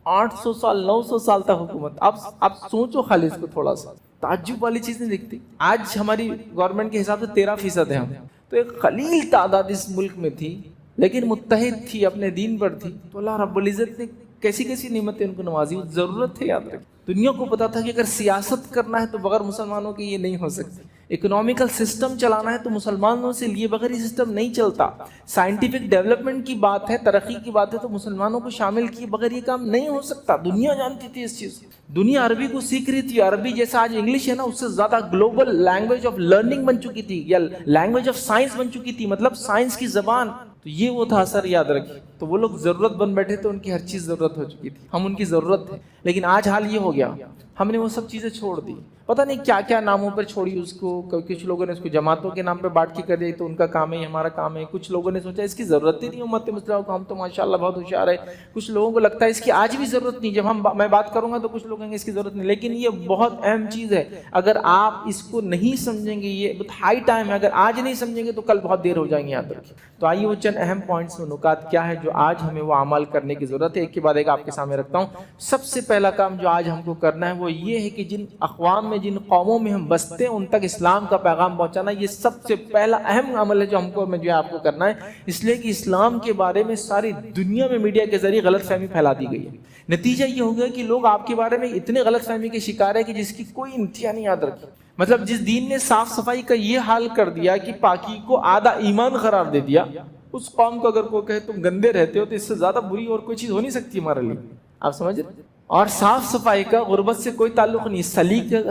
800 سال 900 سال تک حکومت. آپ سوچو خالی اس کو تھوڑا سا. تعجب والی چیز نہیں دکھتی. آج ہماری گورنمنٹ کے حساب سے 13% ہے ہم. تو ایک قلیل تعداد اس ملک میں تھی، لیکن متحد تھی، اپنے دین پر تھی. تو اللہ رب العزت نے کیسی کیسی نعمتیں ان کو نوازی. ضرورت ہے، یاد رکھیں. دنیا کو پتا تھا کہ اگر سیاست کرنا ہے تو بغیر مسلمانوں کے یہ نہیں ہو سکتی. اکنامیکل سسٹم چلانا ہے تو مسلمانوں سے لیے بغیر یہ سسٹم نہیں چلتا. سائنٹیفک ڈیولپمنٹ کی بات ہے، ترقی کی بات ہے، تو مسلمانوں کو شامل کیے بغیر یہ کام نہیں ہو سکتا. دنیا جانتی تھی اس چیز. دنیا عربی کو سیکھ رہی تھی. عربی جیسا آج انگلش ہے نا، اس سے زیادہ گلوبل لینگویج آف لرننگ بن چکی تھی، یا لینگویج آف سائنس بن چکی تھی، مطلب سائنس کی زبان. تو یہ وہ تھا اثر، یاد رکھیے. تو وہ لوگ ضرورت بن بیٹھے تھے، ان کی ہر چیز ضرورت ہو چکی تھی. ہم ان کی ضرورت تھے. لیکن آج حال یہ ہو گیا، ہم نے وہ سب چیزیں چھوڑ دی. پتہ نہیں کیا کیا ناموں پر چھوڑی اس کو. کچھ لوگوں نے اس کو جماعتوں کے نام پہ بانٹ کے کر دیا، تو ان کا کام ہے، ہمارا کام ہے. کچھ لوگوں نے سوچا اس کی ضرورت ہی نہیں امت مسلمہ کو، ہم تو ماشاءاللہ بہت ہوشیار ہے. کچھ لوگوں کو لگتا ہے اس کی آج بھی ضرورت نہیں. جب میں بات کروں گا تو کچھ لوگ کہیں گے اس کی ضرورت نہیں. لیکن یہ بہت اہم چیز ہے. اگر آپ اس کو نہیں سمجھیں گے، یہ بہت ہائی ٹائم ہے. اگر آج نہیں سمجھیں گے تو کل بہت دیر ہو جائیں گے. یاد رکھیں. تو آئیے وہ چند اہم پوائنٹس و نکات کیا ہے جو آج ہمیں وہ اعمال کرنے کی ضرورت ہے. ایک کے بعد ایک آپ کے سامنے رکھتا ہوں. سب سے پہلا کام جو آج ہم کو کرنا ہے وہ یہ ہے کہ جن اقوام میں، جن قوموں میں ہم بستے ہیں، ان تک اسلام کا پیغام پہنچانا. یہ سب سے پہلا اہم عمل ہے جو ہم کو جو ہے آپ کو کرنا ہے. اس لیے کہ اسلام کے بارے میں ساری دنیا میں میڈیا کے ذریعے غلط فہمی پھیلا دی گئی ہے. نتیجہ یہ ہو گیا کہ لوگ آپ کے بارے میں اتنے غلط فہمی کے شکار ہے کہ جس کی کوئی انتہا نہیں. یاد رکھیں، مطلب جس دین نے صاف صفائی کا یہ حال کر دیا کہ پاکی کو آدھا ایمان قرار دے دیا، اس قوم کو اگر کوئی کہے تم گندے رہتے ہو، تو اس سے زیادہ بری اور کوئی چیز ہو نہیں سکتی ہمارے لیے. آپ سمجھ رہے؟ اور صاف صفائی کا غربت سے کوئی تعلق نہیں،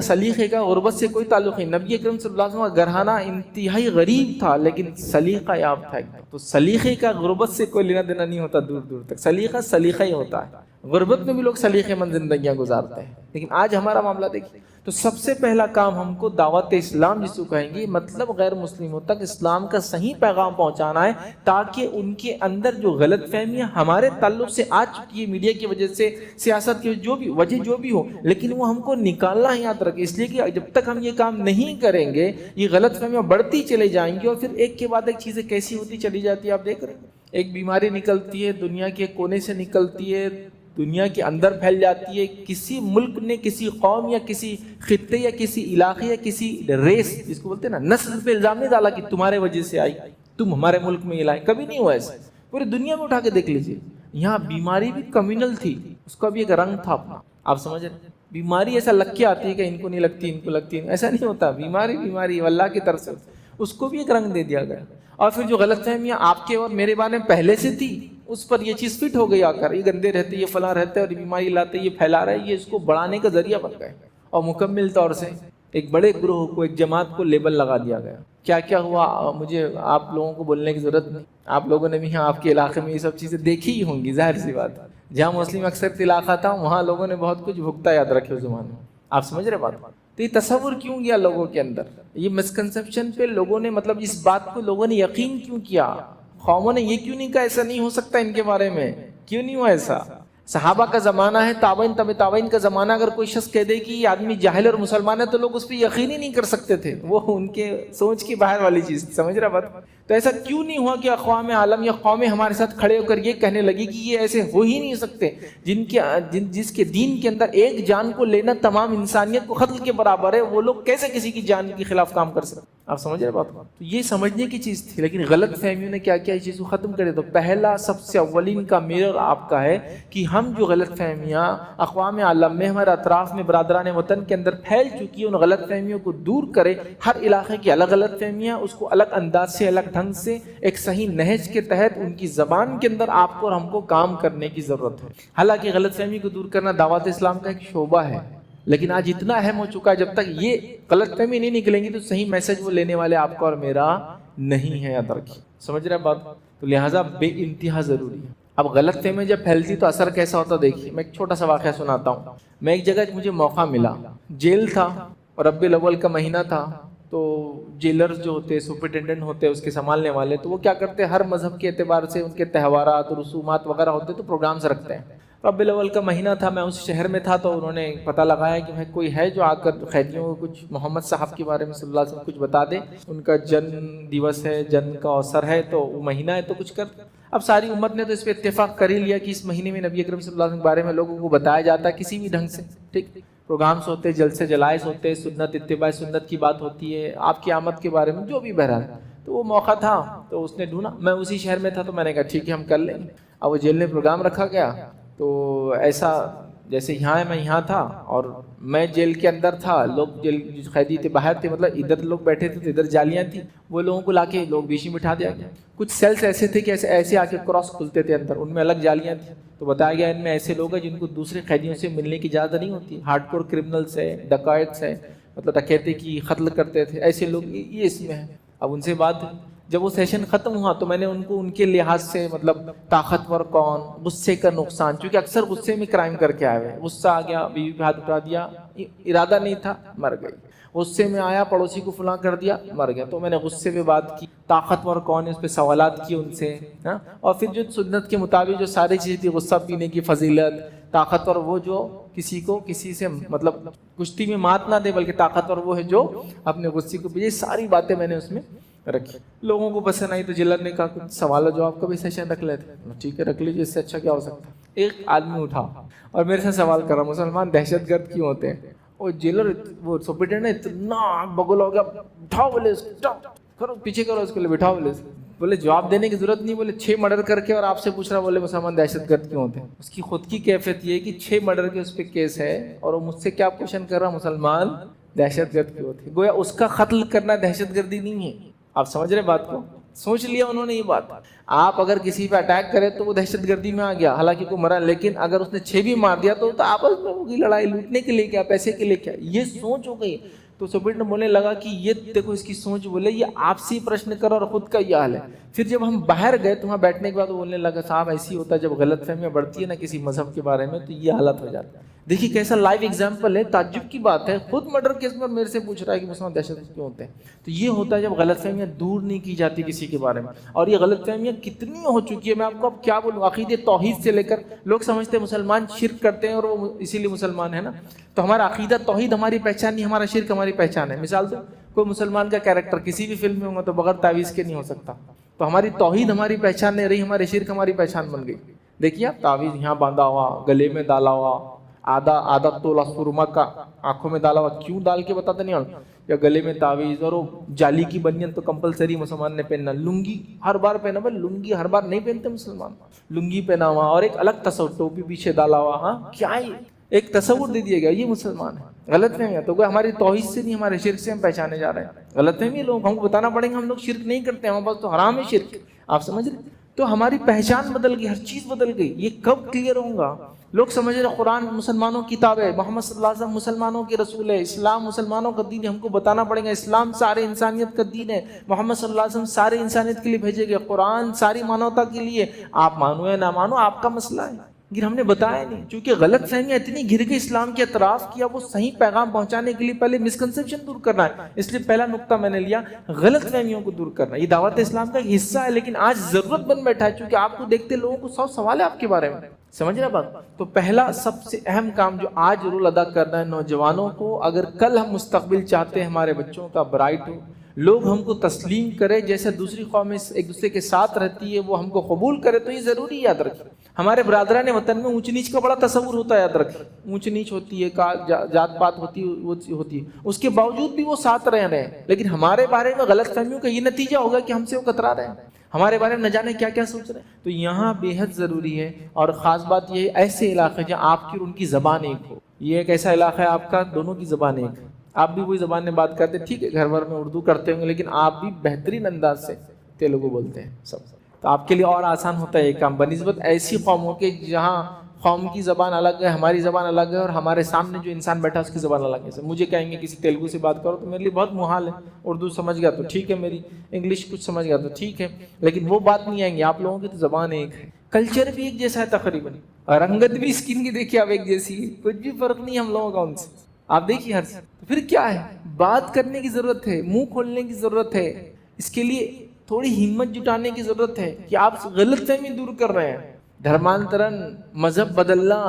سلیقے کا غربت سے کوئی تعلق نہیں۔ نبی اکرم صلی اللہ علیہ وسلم کا گھرانہ انتہائی غریب تھا لیکن سلیقہ یاب تھا ایک دم۔ تو سلیقے کا غربت سے کوئی لینا دینا نہیں ہوتا دور دور تک، سلیقہ ہی ہوتا ہے۔ غربت میں بھی لوگ سلیقے مند زندگیاں گزارتے ہیں، لیکن آج ہمارا معاملہ دیکھیے۔ تو سب سے پہلا کام ہم کو دعوت اسلام جس کو کہیں گے، مطلب غیر مسلموں تک اسلام کا صحیح پیغام پہنچانا ہے، تاکہ ان کے اندر جو غلط فہمیاں ہمارے تعلق سے آ چکی ہے میڈیا کی وجہ سے، سیاست کی وجہ جو بھی ہو، لیکن وہ ہم کو نکالنا ہے یاد رکھیں۔ اس لیے کہ جب تک ہم یہ کام نہیں کریں گے یہ غلط فہمیاں بڑھتی چلی جائیں گی، اور پھر ایک کے بعد ایک چیزیں کیسی ہوتی چلی جاتی ہے آپ دیکھ رہے ہیں۔ ایک بیماری نکلتی ہے، دنیا کے کونے سے نکلتی ہے، دنیا کے اندر پھیل جاتی ہے۔ کسی ملک نے کسی قوم یا کسی خطے یا کسی علاقے یا کسی ریس، جس کو بولتے ہیں نا، نسل پہ الزام نہیں ڈالا کہ تمہارے وجہ سے آئی، تم ہمارے ملک میں یہ لائے، کبھی نہیں ہوا ایسا۔ پوری دنیا میں اٹھا کے دیکھ لیجیے، یہاں بیماری بھی کمیونل تھی، اس کا بھی ایک رنگ تھا اپنا۔ آپ سمجھ رہے ہیں؟ بیماری ایسا لگ کے آتی ہے کہ ان کو نہیں لگتی، ان کو لگتی ہے، ایسا نہیں ہوتا۔ بیماری اللہ کی طرف سے، اس کو بھی ایک رنگ دے دیا گیا۔ اور پھر جو غلط فہمیاں آپ کے اور میرے بارے میں پہلے سے تھی، اس پر یہ چیز فٹ ہو گئی آ کر، یہ گندے رہتے، یہ فلاں رہتے اور یہ بیماری لاتے، یہ پھیلا رہے، یہ اس کو بڑھانے کا ذریعہ بن گئے، اور مکمل طور سے ایک بڑے گروہ کو، ایک جماعت کو لیبل لگا دیا گیا۔ کیا کیا ہوا مجھے آپ لوگوں کو بولنے کی ضرورت نہیں، آپ لوگوں نے بھی یہاں آپ کے علاقے میں یہ سب چیزیں دیکھی ہی ہوں گی، ظاہر سی بات ہے۔ جہاں مسلم اکثر علاقہ تھا وہاں لوگوں نے بہت کچھ بھگتا، یاد رکھے اس زمانے میں۔ آپ سمجھ رہے بات؟ تو یہ تصور کیوں گیا لوگوں کے اندر، یہ مسکنسپشن پہ لوگوں نے، مطلب اس بات کو لوگوں نے یقین کیوں کیا؟ قوموں نے یہ کیوں نہیں کہا ایسا نہیں ہو سکتا ان کے بارے میں؟ کیوں نہیں ہوا ایسا؟ صحابہ کا زمانہ ہے، تابعین تبع تابعین کا زمانہ، اگر کوئی شخص کہہ دے کہ یہ آدمی جاہل اور مسلمان ہے تو لوگ اس پہ یقین ہی نہیں کر سکتے تھے، وہ ان کے سوچ کی باہر والی چیز، سمجھ رہا بات؟ تو ایسا کیوں نہیں ہوا کہ اقوام عالم یا قومیں ہمارے ساتھ کھڑے ہو کر یہ کہنے لگی کہ یہ ایسے ہو ہی نہیں سکتے، جس کے دین کے اندر ایک جان کو لینا تمام انسانیت کو قتل کے برابر ہے، وہ لوگ کیسے کسی کی جان کے خلاف کام کر سکتے؟ آپ سمجھ رہے بات؟ تو یہ سمجھنے کی چیز تھی، لیکن غلط فہمیوں نے کیا کیا اس چیز کو ختم کرے۔ تو پہلا سب سے اولین کا میرر آپ کا ہے کہ ہم جو غلط فہمیاں اقوام عالم میں، ہمارے اطراف میں، برادران وطن کے اندر پھیل چکی ہیں، ان غلط فہمیوں کو دور کرے۔ ہر علاقے کی الگ غلط فہمیاں، اس کو الگ انداز سے، الگ ڈھنگ سے، ایک صحیح نہج کے تحت ان کی زبان کے اندر آپ کو اور ہم کو کام کرنے کی ضرورت ہے۔ حالانکہ غلط فہمی کو دور کرنا دعوت اسلام کا ایک شعبہ ہے، لیکن آج اتنا اہم ہو چکا ہے، جب تک یہ غلط فہمی نہیں نکلیں گی تو صحیح میسج وہ لینے والے آپ کا اور میرا نہیں ہے، یاد رکھیے۔ سمجھ رہے ہیں بات؟ تو لہٰذا بے انتہا ضروری ہے۔ اب غلط فہمی جب پھیلتی تو اثر کیسا ہوتا دیکھیے، میں ایک چھوٹا سا واقعہ سناتا ہوں۔ میں ایک جگہ مجھے موقع ملا، جیل تھا اور ربیع الاول کا مہینہ تھا، تو جیلرز جو ہوتے، سپرنٹینڈنٹ ہوتے، اس کے سنبھالنے والے، تو وہ کیا کرتے، ہر مذہب کے اعتبار سے ان کے تہوارات اور رسومات وغیرہ ہوتے تو پروگرامز رکھتے ہیں۔ ربیع الاول کا مہینہ تھا، میں اس شہر میں تھا، تو انہوں نے پتہ لگایا کہ کوئی ہے جو آ کر قیدیوں کو کچھ محمد صاحب کے بارے میں صلی اللہ علیہ وسلم کچھ بتا دے، ان کا جنم دیوس ہے، جنم کا اوسر ہے، تو وہ مہینہ ہے تو کچھ کر۔ اب ساری امت نے تو اس پہ اتفاق کر ہی لیا کہ اس مہینے میں نبی اکرم صلی اللہ علیہ وسلم کے بارے میں لوگوں کو بتایا جاتا ہے کسی بھی ڈھنگ سے، ٹھیک؟ پروگرامز ہوتے، جلسے جلائس ہوتے، سنت اتباع سنت کی بات ہوتی ہے، آپ کی آمد کے بارے میں جو بھی بہرحال۔ تو وہ موقع تھا تو اس نے ڈھونڈا، میں اسی شہر میں تھا تو میں نے کہا ٹھیک ہے ہم کر لیں گے۔ اب وہ جیل میں پروگرام رکھا گیا، تو ایسا جیسے یہاں ہے، میں یہاں تھا اور میں جیل کے اندر تھا، لوگ جیل قیدی تھے باہر تھے، مطلب ادھر لوگ بیٹھے تھے تو ادھر جالیاں تھیں، وہ لوگوں کو لا کے لوگ بیچ میں بٹھا دیا گیا۔ کچھ سیلز ایسے تھے کہ ایسے آ کے کراس کھلتے تھے اندر، ان میں الگ جالیاں تھیں، تو بتایا گیا ان میں ایسے لوگ ہیں جن کو دوسرے قیدیوں سے ملنے کی اجازت نہیں ہوتی، ہارڈ کور کرمنلز ہے، ڈکیٹس ہیں، مطلب ڈکیتی کی قتل کرتے تھے، ایسے لوگ یہ اس میں ہیں۔ اب ان سے بات، جب وہ سیشن ختم ہوا تو میں نے ان کو ان کے لحاظ سے، مطلب طاقتور کون، غصے کا نقصان، چونکہ اکثر غصے میں کرائم کر کے آئے ہوئے، غصہ آ گیا، بیوی پہ ہاتھ اٹھا دیا، ارادہ نہیں تھا، مر گئی، غصے میں آیا پڑوسی کو فلاں کر دیا، مر گیا۔ تو میں نے غصے پہ بات کی، طاقتور کون ہے اس پہ سوالات کیے ان سے، اور پھر جو سنت کے مطابق جو ساری چیزیں تھی، غصہ پینے کی فضیلت، طاقتور وہ جو کسی سے مطلب کشتی میں مات نہ دے، بلکہ طاقتور وہ ہے جو اپنے غصے کو پیچھے، ساری باتیں میں نے اس میں رکھی۔ لوگوں کو پسند آئی تو جیلر نے کہا کچھ سوال و جواب کا بھی سیشن رکھ لیتے، ٹھیک ہے رکھ لیجیے، اس سے اچھا کیا ہو سکتا ہے۔ ایک آدمی اٹھا اور میرے سے سوال کر رہا، مسلمان دہشت گرد کیوں ہوتے ہیں؟ وہ جیلر، وہ سپرنٹینڈنٹ اتنا بگل ہو گیا، بٹھاؤ بولے کرو، پیچھے کرو اس کو، بٹھاؤ بولے جواب دینے کی ضرورت نہیں، بولے 6 مرڈر کر کے اور آپ سے پوچھ رہا، بولے مسلمان دہشت گرد کیوں ہوتے ہیں؟ اس کی خود کی کیفیت یہ کہ 6 مرڈر کے اس پہ کیس ہے اور وہ مجھ سے کیا کوشچن کر رہا، مسلمان دہشت گرد کیوں ہوتے ہیں؟ گویا اس کا قتل کرنا دہشت گردی نہیں ہے۔ آپ سمجھ رہے بات کو؟ سوچ لیا انہوں نے یہ بات. آپ اگر کسی پہ اٹیک کرے تو وہ دہشت گردی میں آ گیا, حالانکہ کوئی مرا, لیکن اگر اس نے 6 بھی مار دیا تو آپس میں ہوگی لڑائی, لوٹنے کے لیے کیا, پیسے کے لیے کیا, یہ سوچ ہو گئی. تو سپرٹ نے بولنے لگا کہ یہ دیکھو اس کی سوچ, بولے یہ آپ سے پرشن کرو اور خود کا یہ حال ہے. پھر جب ہم باہر گئے تو وہاں بیٹھنے کے بعد وہ بولنے لگا صاحب ایسی ہوتا ہے جب غلط فہمیاں بڑھتی ہے نا کسی مذہب کے بارے میں تو یہ حالت ہو جاتا ہے. دیکھیے کیسا لائیو ایگزامپل ہے, تعجب کی بات ہے, خود مرڈر کیس میں میرے سے پوچھ رہا ہے کہ مسلمان دہشت گرد کیوں ہوتے ہیں. تو یہ ہوتا ہے جب غلط فہمیاں دور نہیں کی جاتی کسی کے بارے میں. اور یہ غلط فہمیاں کتنی ہو چکی ہے, میں آپ کو اب کیا بولوں. عقیدے توحید سے لے کر لوگ سمجھتے ہیں مسلمان شرک کرتے ہیں اور وہ اسی لیے مسلمان ہے نا, تو ہمارا عقیدہ توحید ہماری پہچان نہیں, ہمارا شرک ہماری پہچان ہے. مثال دو, کوئی مسلمان کا کیریکٹر کسی بھی فلم میں ہوگا تو بغیر تعویذ کے نہیں ہو سکتا, تو ہماری توحید ہماری پہچان نہیں رہی, ہمارے شرک ہماری پہچان بن گئی. دیکھیے آپ تعویذ یہاں باندھا ہوا, گلے میں ڈالا ہوا, آدھا تولا سرما کا آنکھوں میں ڈالا ہوا, کیوں ڈال کے بتاتے نہیں ہوں, یا گلے میں تعویذ, اور وہ جالی کی بنین تو کمپلسری مسلمان نے پہننا, لنگی ہر بار پہنا, بھائی لنگی ہر بار نہیں پہنتے مسلمان, لنگی پہنا ہوا اور ایک الگ تصور, ٹوپی پیچھے ڈالا ہوا, ہاں کیا ہے ایک تصور دے دیا گیا یہ مسلمان ہے. غلط فہمی ہے, تو ہماری توحید سے نہیں ہمارے شرک سے ہم پہچانے جا رہے ہیں. غلط فہمی لوگ ہم کو بتانا پڑیں گے, ہم لوگ شرک نہیں کرتے, ہمارے پاس تو حرام ہے شرک, آپ سمجھ رہے. تو ہماری پہچان بدل گئی, ہر چیز بدل گئی. یہ کب کلیئر ہوگا؟ لوگ سمجھ رہے قرآن مسلمانوں کی کتاب ہے, محمد صلی اللہ علیہ وسلم مسلمانوں کے رسول ہے, اسلام مسلمانوں کا دین ہے, ہم کو بتانا پڑے گا اسلام سارے انسانیت کا دین ہے, محمد صلی اللہ علیہ وسلم سارے انسانیت کے لیے بھیجے گئے, قرآن ساری مانوتا کے لیے, آپ مانو یا نہ مانو آپ کا مسئلہ ہے. لیکن ہم نے بتایا نہیں, چونکہ غلط فہمیاں اتنی گر گئی اسلام کے اطراف کیا, وہ صحیح پیغام پہنچانے کے لیے پہلے مسکنسیپشن دور کرنا ہے. اس لیے پہلا نقطہ میں نے لیا غلط فہمیوں کو دور کرنا. یہ دعوت اسلام کا ایک حصہ ہے, لیکن آج ضرورت بن بیٹھا ہے, چونکہ آپ کو دیکھتے لوگوں کو 100 سوال ہے آپ کے بارے میں, سمجھ رہے بات. تو پہلا سب سے اہم کام جو آج رول ادا کرنا ہے نوجوانوں کو, اگر کل ہم مستقبل چاہتے ہیں ہمارے بچوں کا برائٹ ہو, لوگ ہم کو تسلیم کرے, جیسے دوسری قومیں ایک دوسرے کے ساتھ رہتی ہے وہ ہم کو قبول کرے, تو یہ ضروری یاد رکھیں. ہمارے برادران وطن میں اونچ نیچ کا بڑا تصور ہوتا ہے, یاد رکھیں. اونچ نیچ ہوتی ہے, جات پات ہوتی ہے, اس کے باوجود بھی وہ ساتھ رہ رہے ہیں, لیکن ہمارے بارے میں غلط فہمیوں کا یہ نتیجہ ہوگا کہ ہم سے وہ کترا رہے ہیں, ہمارے بارے میں نہ جانے کیا کیا سوچ رہے ہیں. تو یہاں بے حد ضروری ہے. اور خاص بات یہ ایسے علاقے جہاں آپ کی اور ان کی زبان ایک ہو. یہ ایک ایسا علاقہ ہے آپ کا دونوں کی زبان ایک ہے, آپ بھی وہی زبان میں بات کرتے ہیں, ٹھیک ہے گھر بھر میں اردو کرتے ہوں گے, لیکن آپ بھی بہترین انداز سے تیلگو بولتے ہیں سب, تو آپ کے لیے اور آسان ہوتا ہے یہ کام بنسبت ایسی قوموں کے جہاں قوم کی زبان الگ ہے, ہماری زبان الگ ہے, اور ہمارے سامنے جو انسان بیٹھا اس کی زبان الگ ہے. مجھے کہیں گے کسی تیلگو سے بات کرو تو میرے لیے بہت محال ہے, اردو سمجھ گیا تو ٹھیک ہے, میری انگلش کچھ سمجھ گیا تو ٹھیک ہے, لیکن وہ بات نہیں آئیں گی. آپ لوگوں کی تو زبان ایک ہے, کلچر بھی ایک جیسا ہے تقریباً, اور رنگت بھی اسکن کی دیکھیے آپ ایک جیسی, کچھ بھی فرق نہیں ہم لوگوں کا ان سے. آپ دیکھیے ہر پھر کیا ہے, بات کرنے کی ضرورت ہے, منہ کھولنے کی ضرورت ہے, اس کے لیے تھوڑی ہمت جٹانے کی ضرورت ہے کہ آپ غلط فہمی دور کر رہے ہیں. دھرمانترن, مذہب بدلنا,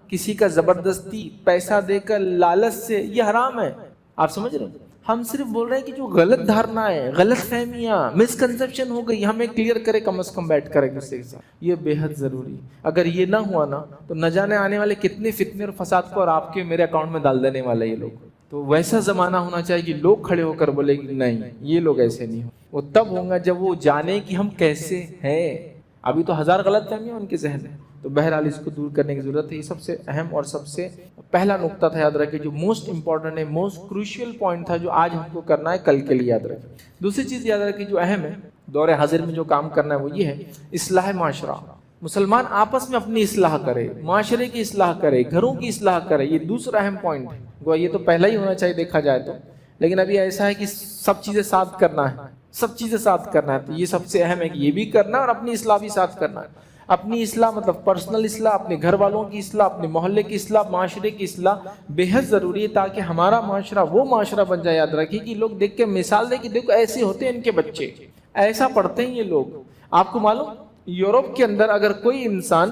کسی کا زبردستی پیسہ دے کر لالچ سے, یہ حرام ہے. آپ سمجھ رہے ہیں, ہم صرف بول رہے ہیں کہ جو غلط دھارنا ہے, غلط فہمیاں, مسکنسیپشن ہو گئی, ہمیں کلیئر کرے کم از کم بیٹھ کر ایک دوسرے کے ساتھ. یہ بے حد ضروری. اگر یہ نہ ہوا نا تو نہ جانے آنے والے کتنے فتنے اور فساد کو اور آپ کے میرے اکاؤنٹ میں ڈال دینے والے یہ لوگ. تو ویسا زمانہ ہونا چاہیے کہ لوگ کھڑے ہو کر بولے کہ نہیں یہ لوگ ایسے نہیں ہوں. وہ تب ہوں گا جب وہ جانے کہ ہم کیسے ہیں. ابھی تو 1000 غلط فہمیاں ان کے ذہن میں, تو بہرحال اس کو دور کرنے کی ضرورت ہے. یہ سب سے اہم اور سب سے پہلا نقطہ تھا, یاد رکھیں, جو موسٹ امپورٹنٹ ہے, موسٹ کروشیل پوائنٹ تھا, جو آج ہم کو کرنا ہے کل کے لیے, یاد رکھیں. دوسری چیز یاد رکھیں جو اہم ہے دور حاضر میں جو کام کرنا ہے وہ یہ ہے اصلاح معاشرہ. مسلمان آپس میں اپنی اصلاح کرے, معاشرے کی اصلاح کرے, گھروں کی اصلاح کرے. یہ دوسرا اہم پوائنٹ ہے. گویا یہ تو پہلا ہی ہونا چاہیے دیکھا جائے تو, لیکن ابھی ایسا ہے کہ سب چیزیں ساتھ کرنا ہے, سب چیزیں ساتھ کرنا ہے. تو یہ سب سے اہم ہے کہ یہ بھی کرنا ہے اور اپنی اصلاح بھی ساتھ کرنا ہے. اپنی اصلاح مطلب پرسنل اصلاح, اپنے گھر والوں کی اصلاح, اپنے محلے کی اصلاح, معاشرے کی اصلاح بے حد ضروری ہے, تاکہ ہمارا معاشرہ وہ معاشرہ بن جائے. یاد رکھیے کہ لوگ دیکھ کے مثال دے کہ دیکھو ایسے ہوتے ہیں ان کے بچے, ایسا پڑھتے ہیں یہ لوگ. آپ کو معلوم یورپ کے اندر اگر کوئی انسان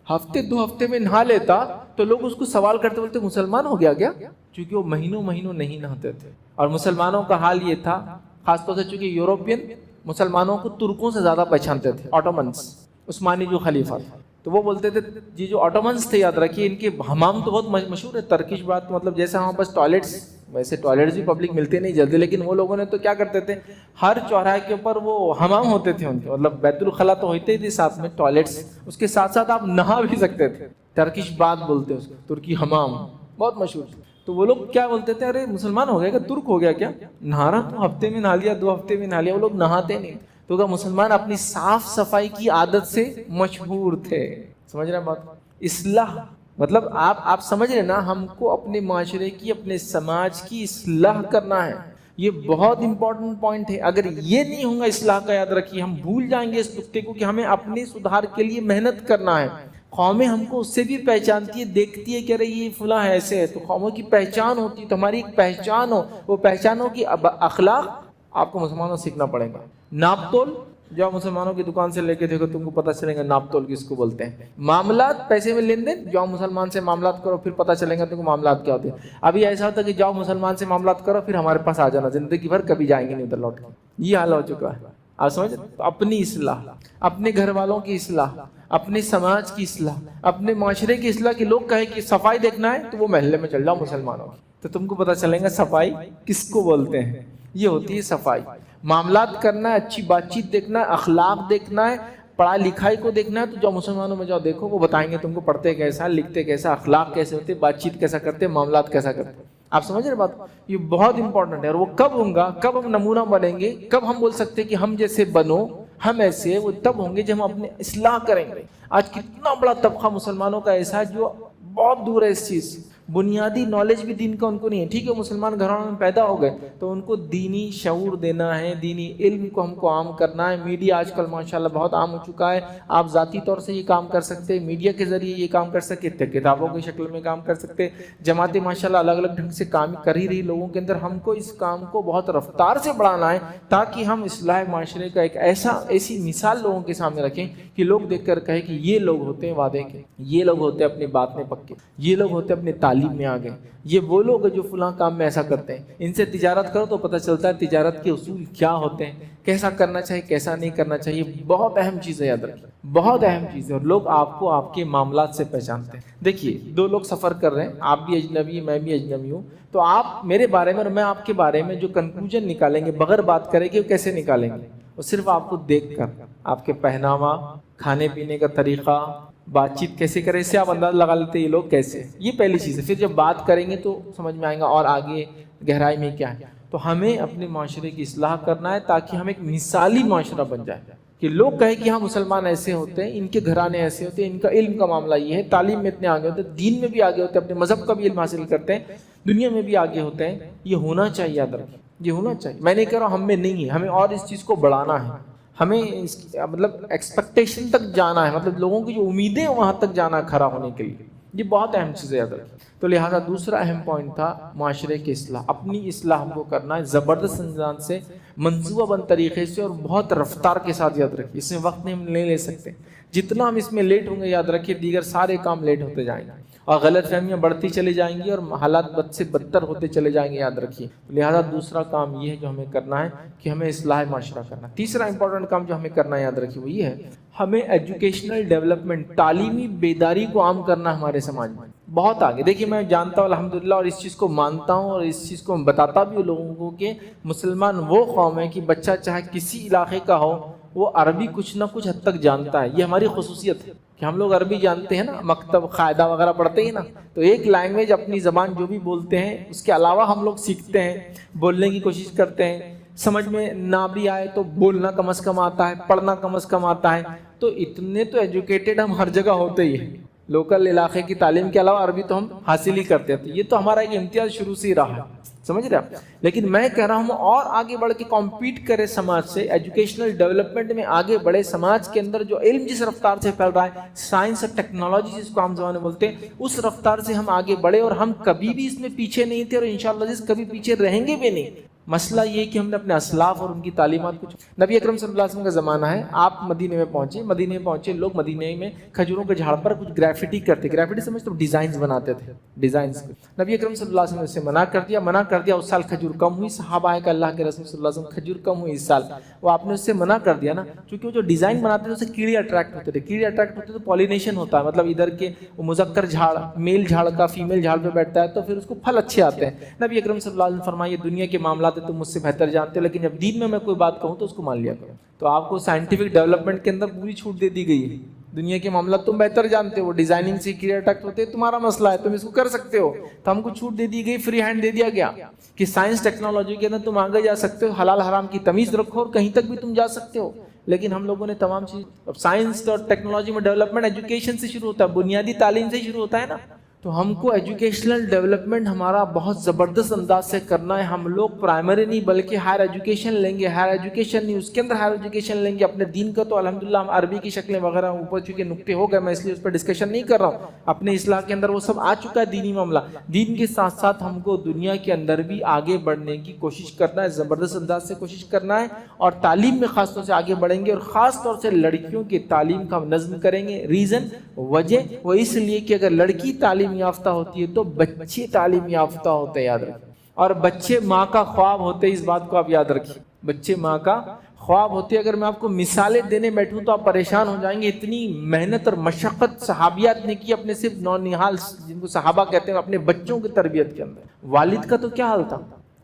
ہفتے 2 ہفتے میں نہا لیتا تو لوگ اس کو سوال کرتے بولتے مسلمان ہو گیا کیا, کیونکہ وہ مہینوں مہینوں نہیں نہاتے تھے. اور مسلمانوں کا حال یہ تھا, خاص طور سے چونکہ یوروپین مسلمانوں کو ترکوں سے زیادہ پہچانتے تھے, آٹومنس, عثمانی جو خلیفہ تھا, تو وہ بولتے تھے جی جو آٹومنس تھے, یاد رکھیے ان کے حمام تو بہت مشہور ہے. ترکش بات مطلب جیسے ہمارے پاس ٹوائلٹس, ویسے ٹوائلٹس بھی پبلک ملتے نہیں جلدی, لیکن وہ لوگوں نے تو کیا کرتے تھے, ہر چوراہے کے اوپر وہ حمام ہوتے تھے ان کے, مطلب بیت الخلا تو ہوتے ہی تھے ساتھ میں ٹوائلٹس, اس کے ساتھ ساتھ آپ نہا بھی سکتے تھے. ترکش بات بولتے ہیں اس کو, ترکی حمام بہت مشہور. تو وہ لوگ کیا بولتے تھے, ارے مسلمان ہو گیا کیا, ترک ہو گیا کیا, نہا رہا تو ہفتے میں نہا لیا, 2 ہفتے میں نہا لیا. وہ لوگ نہاتے نہیں. تو کہ مسلمان اپنی صاف صفائی کی عادت سے مشہور تھے. سمجھ رہے ہیں بات؟ اصلاح مطلب آپ سمجھ رہے نا، ہم کو اپنے معاشرے کی، اپنے سماج کی اصلاح کرنا ہے. یہ بہت امپورٹنٹ پوائنٹ ہے. اگر یہ نہیں ہوگا اصلاح کا، یاد رکھیے ہم بھول جائیں گے اس نقطے کو کہ ہمیں اپنے سدھار کے لیے محنت کرنا ہے. قومیں ہم کو اس سے بھی پہچانتی ہے، دیکھتی ہے کہ ارے یہ فلاں ایسے ہے، تو قوموں کی پہچان ہوتی ہے. تو ہماری ایک پہچان ہو، وہ پہچان ہو کہ اخلاق آپ کو مسلمانوں سے سیکھنا پڑے گا. ناپ تول جو مسلمانوں کی دکان سے لے کے دیکھو تم کو پتہ چلے گا ناپ تول کس کو بولتے ہیں. معاملات پیسے میں لین دین، جاؤ مسلمان سے معاملات کرو پھر پتہ چلے گا تم کو معاملات کیا ہوتے ہیں. ابھی ایسا ہوتا ہے کہ جاؤ مسلمان سے معاملات کرو پھر ہمارے پاس آ جانا، زندگی بھر کبھی جائیں گے نہیں ادھر لوٹ کے. یہ حال ہو چکا ہے. آپ سمجھ؟ تو اپنی اصلاح، اپنے گھر والوں کی اصلاح، اپنے سماج کی اصلاح، اپنے معاشرے کی اصلاح. کہ لوگ کہیں کہ صفائی دیکھنا ہے تو وہ محلے میں چل جاؤ مسلمانوں کی، تو تم کو پتہ چلے گا صفائی کس کو بولتے ہیں. یہ ہوتی ہے صفائی. معاملات کرنا ہے، اچھی بات چیت دیکھنا ہے، اخلاق دیکھنا ہے، پڑھائی لکھائی کو دیکھنا ہے. تو جو مسلمانوں میں جاؤ دیکھو، وہ بتائیں گے تم کو پڑھتے کیسا، لکھتے کیسا، اخلاق کیسے ہوتے، بات چیت کیسا کرتے، معاملات کیسا کرتے. آپ سمجھ رہے بات؟ یہ بہت امپورٹنٹ ہے. اور وہ کب ہوگا، کب ہم نمونہ بنیں گے، کب ہم بول سکتے کہ ہم جیسے بنو، ہم ایسے، وہ تب ہوں گے جب ہم اپنے اصلاح کریں گے. آج کتنا بڑا طبقہ مسلمانوں کا ایسا ہے جو بہت دور ہے اس چیز سے. بنیادی نالج بھی دین کا ان کو نہیں ہے. ٹھیک ہے مسلمان گھروں میں پیدا ہو گئے تو ان کو دینی شعور دینا ہے، دینی علم کو ہم کو عام کرنا ہے. میڈیا آج کل ماشاءاللہ بہت عام ہو چکا ہے. آپ ذاتی طور سے یہ کام کر سکتے ہیں، میڈیا کے ذریعے یہ کام کر سکتے، کتابوں کی شکل میں کام کر سکتے. جماعتیں ماشاءاللہ الگ الگ ڈھنگ سے کام کر ہی رہی لوگوں کے اندر. ہم کو اس کام کو بہت رفتار سے بڑھانا ہے تاکہ ہم اصلاح معاشرے کا ایک ایسی مثال لوگوں کے سامنے رکھیں کہ لوگ دیکھ کر کہیں کہ یہ لوگ ہوتے ہیں وعدے کے، یہ لوگ ہوتے ہیں اپنی بات میں پکے، یہ لوگ ہوتے ہیں اپنے تعلیم میں آگے، یہ وہ لوگ جو فلاں کام میں ایسا کرتے ہیں. ان سے تجارت کرو تو پتہ چلتا ہے تجارت کے اصول کیا ہوتے ہیں، کیسا کرنا چاہیے، کیسا نہیں کرنا چاہیے. بہت اہم چیز ہے، یاد رکھیے بہت اہم چیز ہے. اور لوگ آپ کو آپ کے معاملات سے پہچانتے ہیں. دیکھیے دو لوگ سفر کر رہے ہیں، آپ بھی اجنبی ہیں، میں بھی اجنبی ہوں. تو آپ میرے بارے میں اور میں آپ کے بارے میں جو کنکلوژن نکالیں گے بغیر بات کریں گے، وہ کیسے نکالیں گے؟ وہ صرف آپ کو دیکھ کر، آپ کے پہناوا، کھانے پینے کا طریقہ، بات چیت کیسے کریں، اس سے آپ انداز لگا لیتے ہیں یہ لوگ کیسے. یہ پہلی چیز ہے. پھر جب بات کریں گے تو سمجھ میں آئے گا اور آگے گہرائی میں کیا ہے. تو ہمیں اپنے معاشرے کی اصلاح کرنا ہے تاکہ ہم ایک مثالی معاشرہ بن جائے کہ لوگ کہیں کہ ہاں مسلمان ایسے ہوتے ہیں، ان کے گھرانے ایسے ہوتے ہیں، ان کا علم کا معاملہ یہ ہے، تعلیم میں اتنے آگے ہوتے ہیں، دین میں بھی آگے ہوتے ہیں، اپنے مذہب کا بھی علم حاصل کرتے ہیں، دنیا میں بھی آگے ہوتے ہیں. یہ ہونا چاہیے، یاد رکھیں یہ ہونا چاہیے. میں نہیں کہہ رہا ہوں ہم میں نہیں ہے، ہمیں اور اس چیز کو بڑھانا ہے. ہمیں مطلب ایکسپیکٹیشن تک جانا ہے، مطلب لوگوں کی جو امیدیں ہیں وہاں تک جانا ہے کھڑا ہونے کے لیے. یہ بہت اہم چیز ہے، یاد رکھیں. تو لہٰذا دوسرا اہم پوائنٹ تھا معاشرے کی اصلاح. اپنی اصلاح ہم کو کرنا ہے زبردست انداز سے، منصوبہ بند طریقے سے اور بہت رفتار کے ساتھ. یاد رکھیے اس میں وقت نہیں ہم نہیں لے سکتے. جتنا ہم اس میں لیٹ ہوں گے یاد رکھیے دیگر سارے کام لیٹ ہوتے جائیں گے اور غلط فہمیاں بڑھتی چلی جائیں گی اور حالات بد سے بدتر ہوتے چلے جائیں گے. یاد رکھیے لہٰذا دوسرا کام یہ ہے جو ہمیں کرنا ہے کہ ہمیں اصلاح معاشرہ کرنا. تیسرا امپورٹنٹ کام جو ہمیں کرنا ہے، یاد رکھیے وہ یہ ہے ہمیں ایجوکیشنل ڈیولپمنٹ، تعلیمی بیداری کو عام کرنا ہمارے سماج میں. بہت آگے دیکھیے میں جانتا ہوں الحمدللہ اور اس چیز کو مانتا ہوں اور اس چیز کو میں بتاتا بھی ہوں لوگوں کو کہ مسلمان وہ قوم ہے کہ بچہ چاہے کسی علاقے کا ہو وہ عربی کچھ نہ کچھ حد تک جانتا ہے. یہ ہماری خصوصیت ہے کہ ہم لوگ عربی جانتے ہیں نا، مکتب قاعدہ وغیرہ پڑھتے ہیں نا، تو ایک لینگویج اپنی زبان جو بھی بولتے ہیں اس کے علاوہ ہم لوگ سیکھتے ہیں، بولنے کی کوشش کرتے ہیں. سمجھ میں نہ بھی آئے تو بولنا کم از کم آتا ہے، پڑھنا کم از کم آتا ہے. تو اتنے تو ایجوکیٹڈ ہم ہر جگہ ہوتے ہی ہیں. لوکل علاقے کی تعلیم کے علاوہ عربی تو ہم حاصل ہی کرتے ہیں. یہ تو ہمارا ایک امتیاز شروع سے ہی رہا ہے، سمجھ رہے آپ. لیکن میں کہہ رہا ہوں اور آگے بڑھ کے کمپیٹ کرے سماج سے، ایجوکیشنل ڈیولپمنٹ میں آگے بڑھے. سماج کے اندر جو علم جس رفتار سے پھیل رہا ہے، سائنس اور ٹیکنالوجی جس کو عام زبان میں بولتے ہیں، اس رفتار سے ہم آگے بڑھے اور ہم کبھی بھی اس میں پیچھے نہیں تھے اور انشاءاللہ کبھی پیچھے رہیں گے بھی نہیں. مسئلہ یہ کہ ہم نے اپنے اسلاف اور ان کی تعلیمات کو، نبی اکرم صلی اللہ علیہ وسلم کا زمانہ ہے، آپ مدینے میں پہنچے، لوگ مدینے میں کھجوروں کے جھاڑ پر کچھ گرافٹی کرتے، گرافٹی سمجھتے ڈیزائنز بناتے تھے، ڈیزائنز. نبی اکرم صلی اللہ علیہ وسلم نے اسے منع کر دیا. اس سال کھجور کم ہوئی، صحابہ کہ اللہ کے رسول صلی اللہ علیہ وسلم کھجور کم ہوئی اس سال. وہ آپ نے اس سے منع کر دیا نا، کیونکہ وہ جو ڈیزائن بناتے تھے اس سے کیڑے اٹریکٹ ہوتے تھے، پالینیشن ہوتا ہے، مطلب ادھر کے مذکر جھاڑ میل جھاڑ کا فیمیل جھاڑ پہ بیٹھتا ہے تو پھر اس کو پھل اچھے آتے ہیں. نبی اکرم صلی اللہ علیہ وسلم فرمائے دنیا کے معاملات تم مجھ سے بہتر جانتے ہو، لیکن جب دین میں کوئی بات کہوں تو اس کو مان لیا کرو. تو آپ کو سائنٹیفک ڈیولپمنٹ کے اندر پوری چھوٹ دے دی گئی ہے. دنیا کے معاملات تم بہتر جانتے ہو, ڈیزائننگ سے کلیئر ٹیکٹ ہوتے ہیں, تمہارا مسئلہ ہے, تم اس کو کر سکتے ہو. تو ہم کو چھوٹ دے دی گئی, فری ہینڈ دے دیا گیا کہ سائنس ٹیکنالوجی کے اندر تم آگے جا سکتے ہو, حلال حرام کی تمیز رکھو اور کہیں تک بھی تم جا سکتے ہو. لیکن ہم لوگوں نے تمام چیز, اب سائنس اور ٹیکنالوجی میں ڈیولپمنٹ ایجوکیشن سے شروع ہوتا ہے, بنیادی تعلیم سے ہی شروع ہوتا ہے نا. تو ہم کو ایجوکیشنل ڈیولپمنٹ ہمارا بہت زبردست انداز سے کرنا ہے. ہم لوگ پرائمری نہیں بلکہ ہائر ایجوکیشن لیں گے, ہائر ایجوکیشن نہیں اس کے اندر ہائر ایجوکیشن لیں گے. اپنے دین کا تو الحمدللہ ہم عربی کی شکلیں وغیرہ اوپر چونکہ نقطے ہو گئے, میں اس لیے اس پر ڈسکشن نہیں کر رہا ہوں. اپنے اصلاح کے اندر وہ سب آ چکا ہے دینی معاملہ. دین کے ساتھ ساتھ ہم کو دنیا کے اندر بھی آگے بڑھنے کی کوشش کرنا ہے, زبردست انداز سے کوشش کرنا ہے. اور تعلیم میں خاص طور سے آگے بڑھیں گے, اور خاص طور سے لڑکیوں کی تعلیم کا ہم نظم کریں گے. ریزن, وجہ وہ اس لیے کہ اگر لڑکی تعلیم یافتہ ہوتی ہے تو بچے تعلیم یافتہ ہوتے, یاد رکھیں. اور بچے ماں کا خواب ہوتے, اس بات کو آپ یاد رکھیں, بچے ماں کا خواب ہوتے. اگر میں آپ کو مثالیں دینے بیٹھوں تو آپ پریشان ہو جائیں گے. اتنی محنت اور مشقت صحابیات نے کی اپنے صرف نونہال جن کو صحابہ کہتے ہیں اپنے بچوں کی تربیت کے اندر. والد کا تو کیا حال تھا,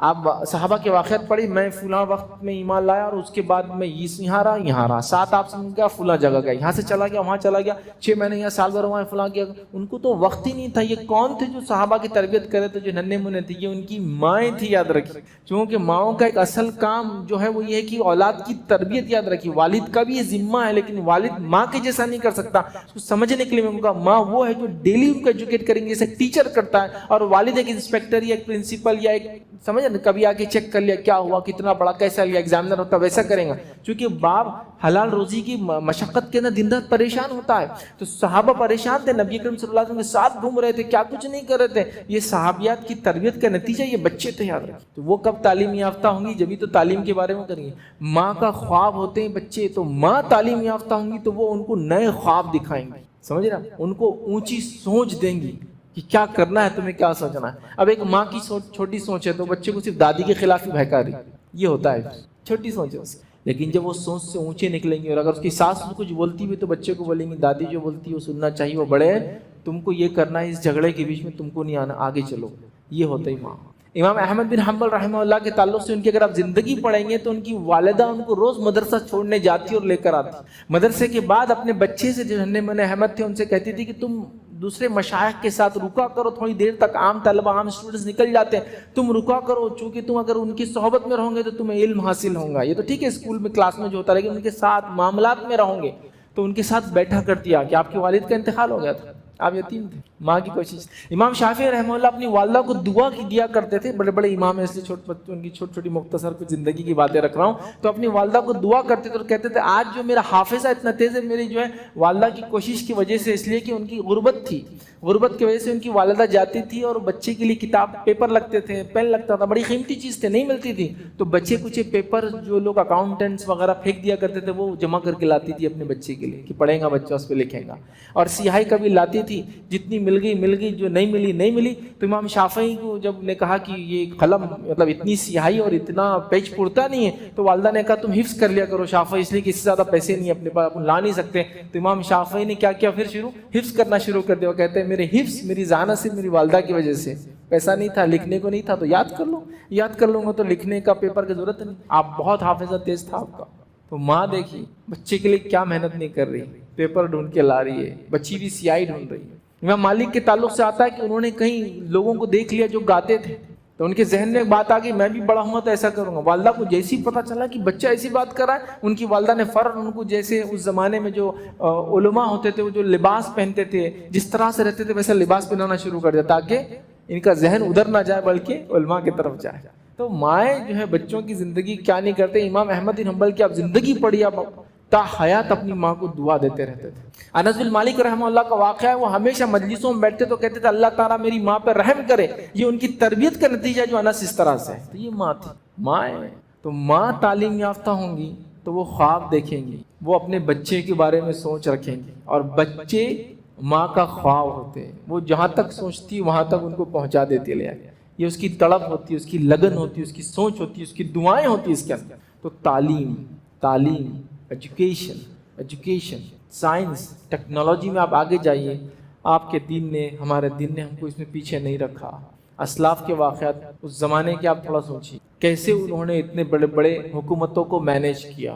آپ صحابہ کے واقعات پڑھی, میں فلاں وقت میں ایمان لایا اور اس کے بعد میں یہاں رہا, 7 آپ سے گیا فلاں جگہ گیا, یہاں سے چلا گیا وہاں چلا گیا, 6 مہینے یہاں سال بھر وہاں فلاں کیا. ان کو تو وقت ہی نہیں تھا. یہ کون تھے جو صحابہ کی تربیت کرے تھے, جو ننھے منے تھے؟ یہ ان کی مائیں تھی, یاد رکھی. کیونکہ ماؤں کا ایک اصل کام جو ہے وہ یہ ہے کہ اولاد کی تربیت, یاد رکھی. والد کا بھی یہ ذمہ ہے, لیکن والد ماں کے جیسا نہیں کر سکتا. اس کو سمجھنے کے لیے میں کہا ماں وہ ہے جو ڈیلی ان کو ایجوکیٹ کریں گے جیسے ٹیچر کرتا ہے, اور والد ایک انسپیکٹر یا ایک پرنسپل یا ایک سمجھ کبھی آ کے چیک کر لیا کیا ہوا, کتنا پڑھا, کیسا لیا, ایگزامنر ہوتا ویسا کریں گا. چونکہ باپ حلال روزی کی مشقت کے اندر دن رات پریشان ہوتا ہے. تو صحابہ پریشان تھے, نبی کریم صلی اللہ علیہ وسلم کے ساتھ گھوم رہے تھے, کیا کچھ نہیں کر رہے تھے. یہ صحابیات کی تربیت کا نتیجہ یہ بچے تھے, یاد رکھیں. تو وہ کب تعلیم یافتہ ہوں گی, جبھی تو تعلیم کے بارے میں کریں گے. ماں کا خواب ہوتے ہیں بچے, تو ماں تعلیم یافتہ ہوں گی تو وہ ان کو نئے خواب دکھائیں گے, سمجھ رہے, ان کو اونچی سوچ دیں گی کہ کیا کرنا ہے, تمہیں کیا سوچنا ہے. اب ایک ماں کی سوچ چھوٹی سوچ ہے تو بچے کو صرف دادی کے خلاف ہی بہکا رہی, یہ ہوتا ہے, چھوٹی سوچ ہے اس. لیکن جب وہ سوچ سے اونچے نکلیں گے, اور اگر اس کی ساس کچھ بولتی بھی تو بچے کو بولیں گے دادی جو بولتی ہے وہ سننا چاہیے, وہ بڑے ہیں, تم کو یہ کرنا ہے, اس جھگڑے کے بیچ میں تم کو نہیں آنا, آگے چلو. یہ ہوتا ہی ماں. امام احمد بن حنبل رحمہ اللہ کے تعلق سے ان کی اگر آپ زندگی پڑھیں گے تو ان کی والدہ ان کو روز مدرسہ چھوڑنے جاتی اور لے کر آتی. مدرسے کے بعد اپنے بچے سے جو ننھے منے احمد تھے ان سے کہتی تھی کہ تم دوسرے مشائخ کے ساتھ رکا کرو, تھوڑی دیر تک عام طلبہ عام اسٹوڈنٹس نکل جاتے ہیں, تم رکا کرو, چونکہ تم اگر ان کی صحبت میں رہو گے تو تمہیں علم حاصل ہوگا. یہ تو ٹھیک ہے اسکول میں کلاس میں جو ہوتا ہے, لیکن ان کے ساتھ معاملات میں رہو گے تو ان کے ساتھ بیٹھا کرتی. کہ آپ کے والد کا انتقال ہو گیا تھا, آپ یتیم تھے, ماں کی کوشش. امام شافعی رحمہ اللہ اپنی والدہ کو دعا کی دیا کرتے تھے, بڑے بڑے امام ہیں اس لیے ان کی چھوٹی چھوٹی مختصر کچھ زندگی کی باتیں رکھ رہا ہوں. تو اپنی والدہ کو دعا کرتے تھے اور کہتے تھے آج جو میرا حافظہ اتنا تیز ہے میری جو ہے والدہ کی کوشش کی وجہ سے, اس لیے کہ ان کی غربت تھی, غربت کی وجہ سے ان کی والدہ جاتی تھی اور بچے کے لیے کتاب پیپر لگتے تھے, پین لگتا تھا, بڑی قیمتی چیز تھے, نہیں ملتی تھی, تو بچے کچھ پیپر جو لوگ اکاؤنٹنٹس وغیرہ پھینک دیا کرتے تھے وہ جمع کر کے لاتی تھی اپنے بچے کے لیے کہ پڑھے گا بچہ اس پہ لکھے گا. اور سیاہی کبھی لاتی تھی, جتنی مل گئی, جو نہیں ملی. تو امام شافعی کو جب نے کہا کہ یہ قلم مطلب اتنی سیاہی اور اتنا پیج پڑتا نہیں ہے, تو والدہ نے کہا تم حفظ کر لیا کرو شافعی, اس لیے کہ اس سے زیادہ پیسے نہیں اپنے پاس, لا نہیں سکتے. تو امام شافعی نے کیا کیا, پھر حفظ کرنا شروع کر دیا. وہ کہتے ہیں میرے حفظ میری ذہانت سے میری والدہ کی وجہ سے, پیسہ نہیں تھا, لکھنے کو نہیں تھا, تو یاد کر لوں گا تو لکھنے کا پیپر کی ضرورت نہیں. آپ بہت حافظہ تیز تھا آپ کا. تو ماں دیکھیے بچے کے لیے کیا محنت نہیں کر رہی, پیپر ڈھونڈ کے لا رہی ہے, بچی بھی سیاہی ڈھونڈ رہی ہے. امام مالک کے تعلق سے آتا ہے کہ انہوں نے کہیں لوگوں کو دیکھ لیا جو گاتے تھے, تو ان کے ذہن میں ایک بات آ گئی میں بھی بڑا ہوں تو ایسا کروں گا. والدہ کو جیسی پتہ چلا کہ بچہ ایسی بات کر رہا ہے, ان کی والدہ نے فوراً ان کو, جیسے اس زمانے میں جو علماء ہوتے تھے وہ جو لباس پہنتے تھے, جس طرح سے رہتے تھے ویسا لباس پہنانا شروع کر دیا تاکہ ان کا ذہن ادھر نہ جائے بلکہ علماء کی طرف جائے. تو مائیں جو ہے بچوں کی زندگی کیا نہیں کرتے. امام احمد بن حنبل کی آپ زندگی پڑھی, آپ تا حیات اپنی ماں کو دعا دیتے رہتے تھے. انس بن مالک رحمہ اللہ کا واقعہ ہے, وہ ہمیشہ مجلسوں میں بیٹھتے تو کہتے تھے اللہ تعالیٰ میری ماں پہ رحم کرے, یہ ان کی تربیت کا نتیجہ ہے جو انس اس طرح سے ہے. تو یہ ماں تھی, مائیں. تو ماں تعلیم یافتہ ہوں گی تو وہ خواب دیکھیں گی, وہ اپنے بچے کے بارے میں سوچ رکھیں گی, اور بچے ماں کا خواب ہوتے ہیں, وہ جہاں تک سوچتی وہاں تک ان کو پہنچا دیتی لے آئے. یہ اس کی تڑپ ہوتی ہے, اس کی لگن ہوتی ہے, اس کی سوچ ہوتی ہے, اس کی دعائیں ہوتی ہیں اس کے اندر. تو تعلیم ایجوکیشن سائنس ٹیکنالوجی میں آپ آگے جائیے. آپ کے دین نے, ہمارے دین نے ہم کو اس میں پیچھے نہیں رکھا. اسلاف کے واقعات اس زمانے کے آپ تھوڑا سوچیے, کیسے انہوں نے اتنے بڑے بڑے حکومتوں کو مینیج کیا,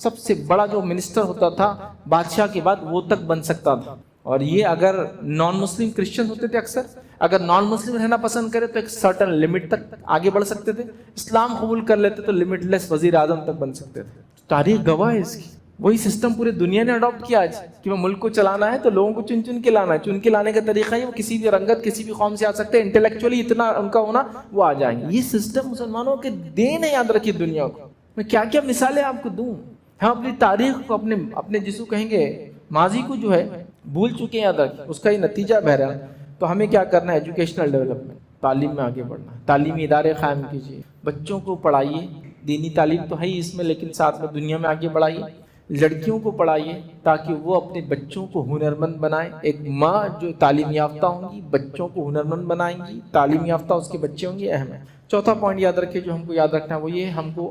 سب سے بڑا جو منسٹر ہوتا تھا بادشاہ کے بعد وہ تک بن سکتا تھا. اور یہ اگر نان مسلم کرسچن ہوتے تھے اکثر, اگر نان مسلم رہنا پسند کرے تو ایک سرٹن لمٹ تک آگے بڑھ سکتے تھے, اسلام قبول کر لیتے تو لمٹ لیس وزیر اعظم تک بن سکتے تھے. تاریخ گواہ ہے اس کی. وہی سسٹم پورے دنیا نے اڈاپٹ کیا آج کہ وہ ملک کو چلانا ہے تو لوگوں کو چن چن کے لانا ہے. چن کے لانے کا طریقہ ہے وہ کسی بھی رنگت کسی بھی قوم سے آ سکتے ہیں, انٹلیکچولی اتنا ان کا ہونا وہ آ جائیں گے. یہ سسٹم مسلمانوں کے دین ہے, یاد رکھیے دنیا کو. میں کیا کیا مثالیں آپ کو دوں. ہم اپنی تاریخ کو اپنے جسو کہیں گے ماضی کو جو ہے بھول چکے ہیں, یاد رکھیں. اس کا یہ نتیجہ بہرحال تو ہمیں کیا کرنا ہے, ایجوکیشنل ڈیولپمنٹ, تعلیم میں آگے بڑھنا ہے. تعلیمی ادارے قائم کیجیے, بچوں کو پڑھائیے, دینی تعلیم تو ہے ہی اس میں لیکن ساتھ میں دنیا میں آگے بڑھائیے. لڑکیوں کو پڑھائیے تاکہ وہ اپنے بچوں کو ہنرمند بنائیں. ایک ماں جو تعلیم یافتہ ہوں گی بچوں کو ہنرمند بنائیں گی, تعلیم یافتہ اس کے بچے ہوں گے, اہم ہے. چوتھا پوائنٹ یاد رکھیے جو ہم کو یاد رکھنا ہے وہ یہ, ہم کو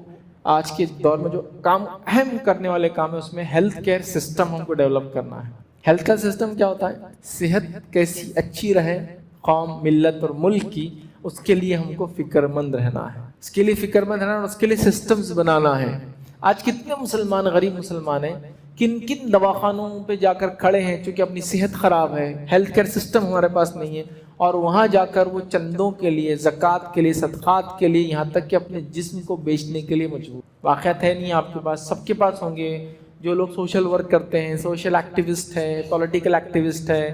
آج کے دور میں جو کام اہم کرنے والے کام ہے اس میں ہیلتھ کیئر سسٹم ہم کو ڈیولپ کرنا ہے. ہیلتھ کیئر سسٹم کیا ہوتا ہے, صحت کیسی اچھی رہے قوم ملت اور ملک کی, اس کے لیے ہم کو فکر مند رہنا ہے. اس کے لیے فکر مند رہنا اور اس کے لیے سسٹمز بنانا ہے. آج کتنے مسلمان غریب مسلمان ہیں کن کن دواخانوں پہ جا کر کھڑے ہیں چونکہ اپنی صحت خراب ہے, ہیلتھ کیئر سسٹم ہمارے پاس نہیں ہے, اور وہاں جا کر وہ چندوں کے لیے, زکوٰۃ کے لیے, صدقات کے لیے, یہاں تک کہ اپنے جسم کو بیچنے کے لیے مجبور. واقعات ہے نہیں آپ کے پاس, سب کے پاس ہوں گے. جو لوگ سوشل ورک کرتے ہیں, سوشل ایکٹیوسٹ ہے, پولیٹیکل ایکٹیوسٹ ہے,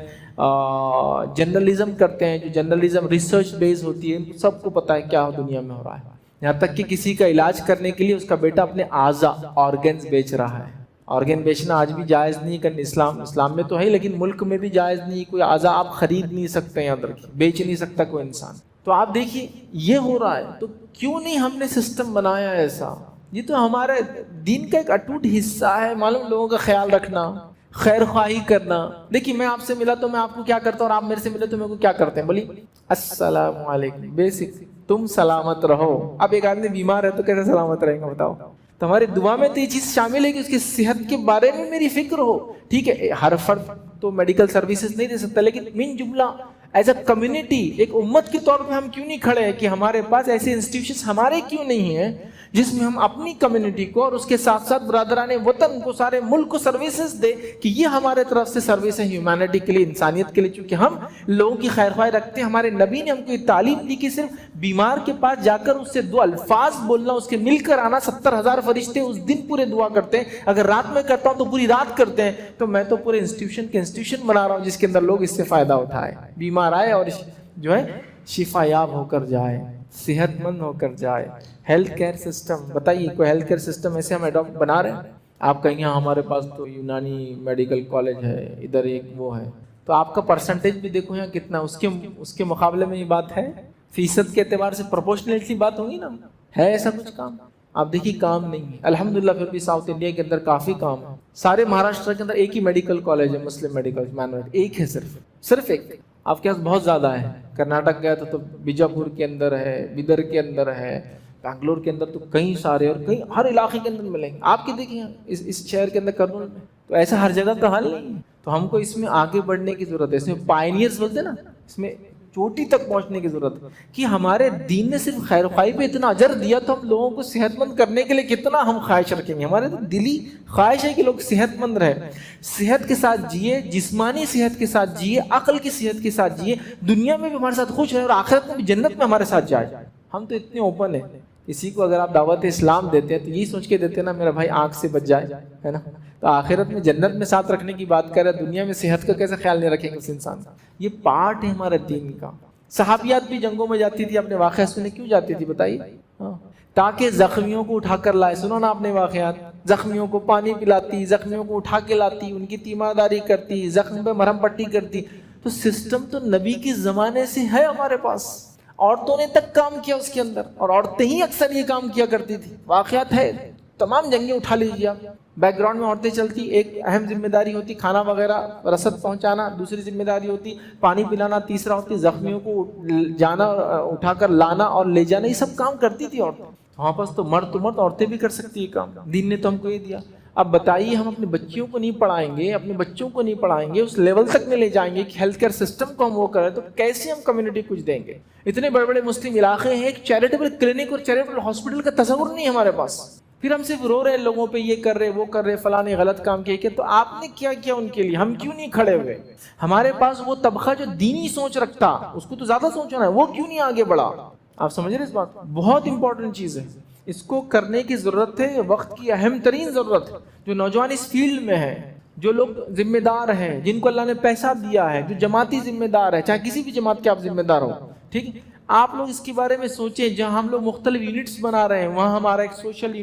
جرنلزم کرتے ہیں, جو جرنلزم ریسرچ بیس ہوتی ہے, سب کو پتہ ہے کیا دنیا میں ہو رہا ہے. یہاں تک کہ کسی کا علاج کرنے کے لیے اس کا بیٹا اپنے اعضا آرگنز بیچ رہا ہے. آرگن بیچنا آج بھی جائز نہیں کرنے, اسلام میں تو ہے لیکن ملک میں بھی جائز نہیں. کوئی اعضا آپ خرید نہیں سکتے, یاد رکھیے, بیچ نہیں سکتا کوئی انسان. تو آپ دیکھیے یہ ہو رہا ہے, تو کیوں نہیں ہم نے سسٹم بنایا ایسا. یہ تو ہمارے دین کا ایک اٹوٹ حصہ ہے. معلوم لوگوں کا خیال رکھنا, خیر خواہی کرنا. دیکھیے میں آپ سے ملا تو میں آپ کو کیا کرتا ہوں, اور آپ میرے سے ملے تو میرے کو کیا کرتے ہیں, بولیے السلام علیکم, بیسک, تم سلامت رہو. اب ایک آدمی بیمار ہے تو کیسے سلامت رہیں گا بتاؤ. تمہاری دعا میں تو یہ چیز شامل ہے کہ اس کی صحت کے بارے میں میری فکر ہو. ٹھیک ہے, ہر فرد تو میڈیکل سروسز نہیں دے سکتا, لیکن من جملہ ایز اے کمیونٹی, ایک امت کے طور پہ ہم کیوں نہیں کھڑے ہیں کہ ہمارے پاس ایسے انسٹیٹیوشنز ہمارے کیوں نہیں ہیں جس میں ہم اپنی کمیونٹی کو اور اس کے ساتھ ساتھ برادران وطن کو, سارے ملک کو سروسز دے کہ یہ ہمارے طرف سے سروس ہے ہیومینٹی کے لیے, انسانیت کے لیے. چونکہ ہم لوگوں کی خیر خواہی رکھتے ہیں. ہمارے نبی نے ہم کو یہ تعلیم دی کہ صرف بیمار کے پاس جا کر اس سے 2 الفاظ بولنا, اس کے مل کر آنا. 70,000 فرشتے اس دن پورے دعا کرتے ہیں. اگر رات میں کرتا ہوں تو پوری رات کرتے ہیں. تو میں تو پورے انسٹیٹیوشن بنا رہا ہوں جس کے اندر لوگ اس سے فائدہ اٹھائے, بیمار آئے اور جو ہے شفا یاب ہو کر جائے, صحت مند ہو کر جائے. ہیلتھ کیئر سسٹم بتائیے, کوئی ہیلتھ کیئر سسٹم ایسے ہم ایڈاپٹ بنا رہے ہیں. آپ کہیں گے ہمارے پاس تو یونانی میڈیکل کالج ہے, ادھر ایک وہ ہے, تو آپ کا پرسنٹیج بھی دیکھو یہاں کتنا, اس کے مقابلے میں یہ بات ہے, فیصد کے اعتبار سے پروپورشنلٹی بات ہوگی نا, ہے ایسا کچھ کام. آپ دیکھیے کام نہیں ہے الحمدللہ. پھر بھی ساؤتھ انڈیا کے اندر کافی کام ہے. سارے مہاراشٹر کے اندر ایک ہی میڈیکل کالج ہے, مسلم میڈیکل مینوریٹ, ایک ہے, صرف ایک. آپ کے پاس بہت زیادہ ہے. کرناٹک گیا تو بیجاپور کے اندر ہے, بیدر کے اندر ہے, بنگلور کے اندر تو کئی سارے, اور کئی ہر علاقے کے اندر ملیں گے. آپ کے دیکھیں اس شہر کے اندر کرنول میں, تو ایسا ہر جگہ کا حل نہیں ہے. تو ہم کو اس میں آگے بڑھنے کی ضرورت ہے. اس میں پائنیئرز بولتے ہیں نا, اس میں چوٹی تک پہنچنے کی ضرورت ہے کہ ہمارے دین نے صرف خیر خواہی پہ اتنا اجر دیا تو ہم لوگوں کو صحت مند کرنے کے لیے کتنا ہم خواہش رکھیں گے. ہمارے تو دلی خواہش ہے کہ لوگ صحت مند رہے, صحت کے ساتھ جیے, جسمانی صحت کے ساتھ جیے, عقل کی صحت کے ساتھ جیے, دنیا میں بھی ہمارے ساتھ خوش رہے اور آخرت میں بھی جنت میں ہمارے ساتھ جائے. ہم تو اتنے اوپن ہیں. کسی کو اگر آپ دعوت اسلام دیتے ہیں تو یہی سوچ کے دیتے ہیں نا میرا بھائی آنکھ سے بچ جائے, ہے نا. تو آخرت میں جنت میں ساتھ رکھنے کی بات کر رہے, دنیا میں صحت کا کیسے خیال نہیں رکھیں گے اس انسان کا. یہ پارٹ ہے ہمارے دین کا. صحابیات بھی جنگوں میں جاتی تھی, اپنے واقعہ سنے, کیوں جاتی تھی بتائیے؟ تاکہ زخمیوں کو اٹھا کر لائے. سنو نا آپ نے واقعات, زخمیوں کو پانی پلاتی, زخمیوں کو اٹھا کے لاتی, ان کی تیمارداری کرتی, زخم پہ مرہم پٹی کرتی. تو سسٹم تو نبی کے زمانے سے ہے ہمارے پاس. عورتوں نے تک کام کیا اس کے اندر, اور عورتیں ہی اکثر یہ کام کیا کرتی تھی. واقعات ہے, تمام جنگیں اٹھا لیجیے آپ. بیک گراؤنڈ میں عورتیں چلتی, ایک اہم ذمہ داری ہوتی کھانا وغیرہ رسد پہنچانا, دوسری ذمہ داری ہوتی پانی پلانا, تیسرا ہوتی زخمیوں کو جانا, اٹھا کر لانا اور لے جانا. یہ سب کام کرتی تھی عورتیں. وہاں پاس تو مرد عورتیں بھی کر سکتی ہے کام. دین نے تو ہم کو یہ دیا. اب بتائیے ہم اپنے بچیوں کو نہیں پڑھائیں گے, اپنے بچوں کو نہیں پڑھائیں گے, اس لیول تک نہیں لے جائیں گے کہ ہیلتھ کیئر سسٹم کو ہم وہ کریں, تو کیسے ہم کمیونٹی کچھ دیں گے؟ اتنے بڑے بڑے مسلم علاقے ہیں, ایک چیریٹیبل کلینک اور چیریٹیبل ہاسپٹل کا تصور نہیں ہمارے پاس. پھر ہم صرف رو رہے ہیں لوگوں پہ، یہ کر رہے وہ کر رہے، فلاں نے غلط کام کیا، تو آپ نے کیا کیا ان کے لیے؟ ہم کیوں نہیں کھڑے ہوئے؟ ہمارے پاس وہ طبقہ جو دینی سوچ رکھتا، اس کو تو زیادہ سوچنا ہے، وہ کیوں نہیں آگے بڑھا؟ آپ سمجھ رہے اس بات؟ بہت امپورٹنٹ چیز ہے، اس کو کرنے کی ضرورت ہے، وقت کی اہم ترین ضرورت ہے۔ جو نوجوان اس فیلڈ میں ہے، جو لوگ ذمہ دار ہیں، جن کو اللہ نے پیسہ دیا ہے، جو جماعتی ذمہ دار ہے، چاہے کسی بھی جماعت کے آپ ذمہ دار ہو، ٹھیک ہے، آپ لوگ اس کے بارے میں سوچیں۔ جہاں ہم لوگ مختلف یونٹس بنا رہے ہیں، وہاں ہمارا ایک سوشل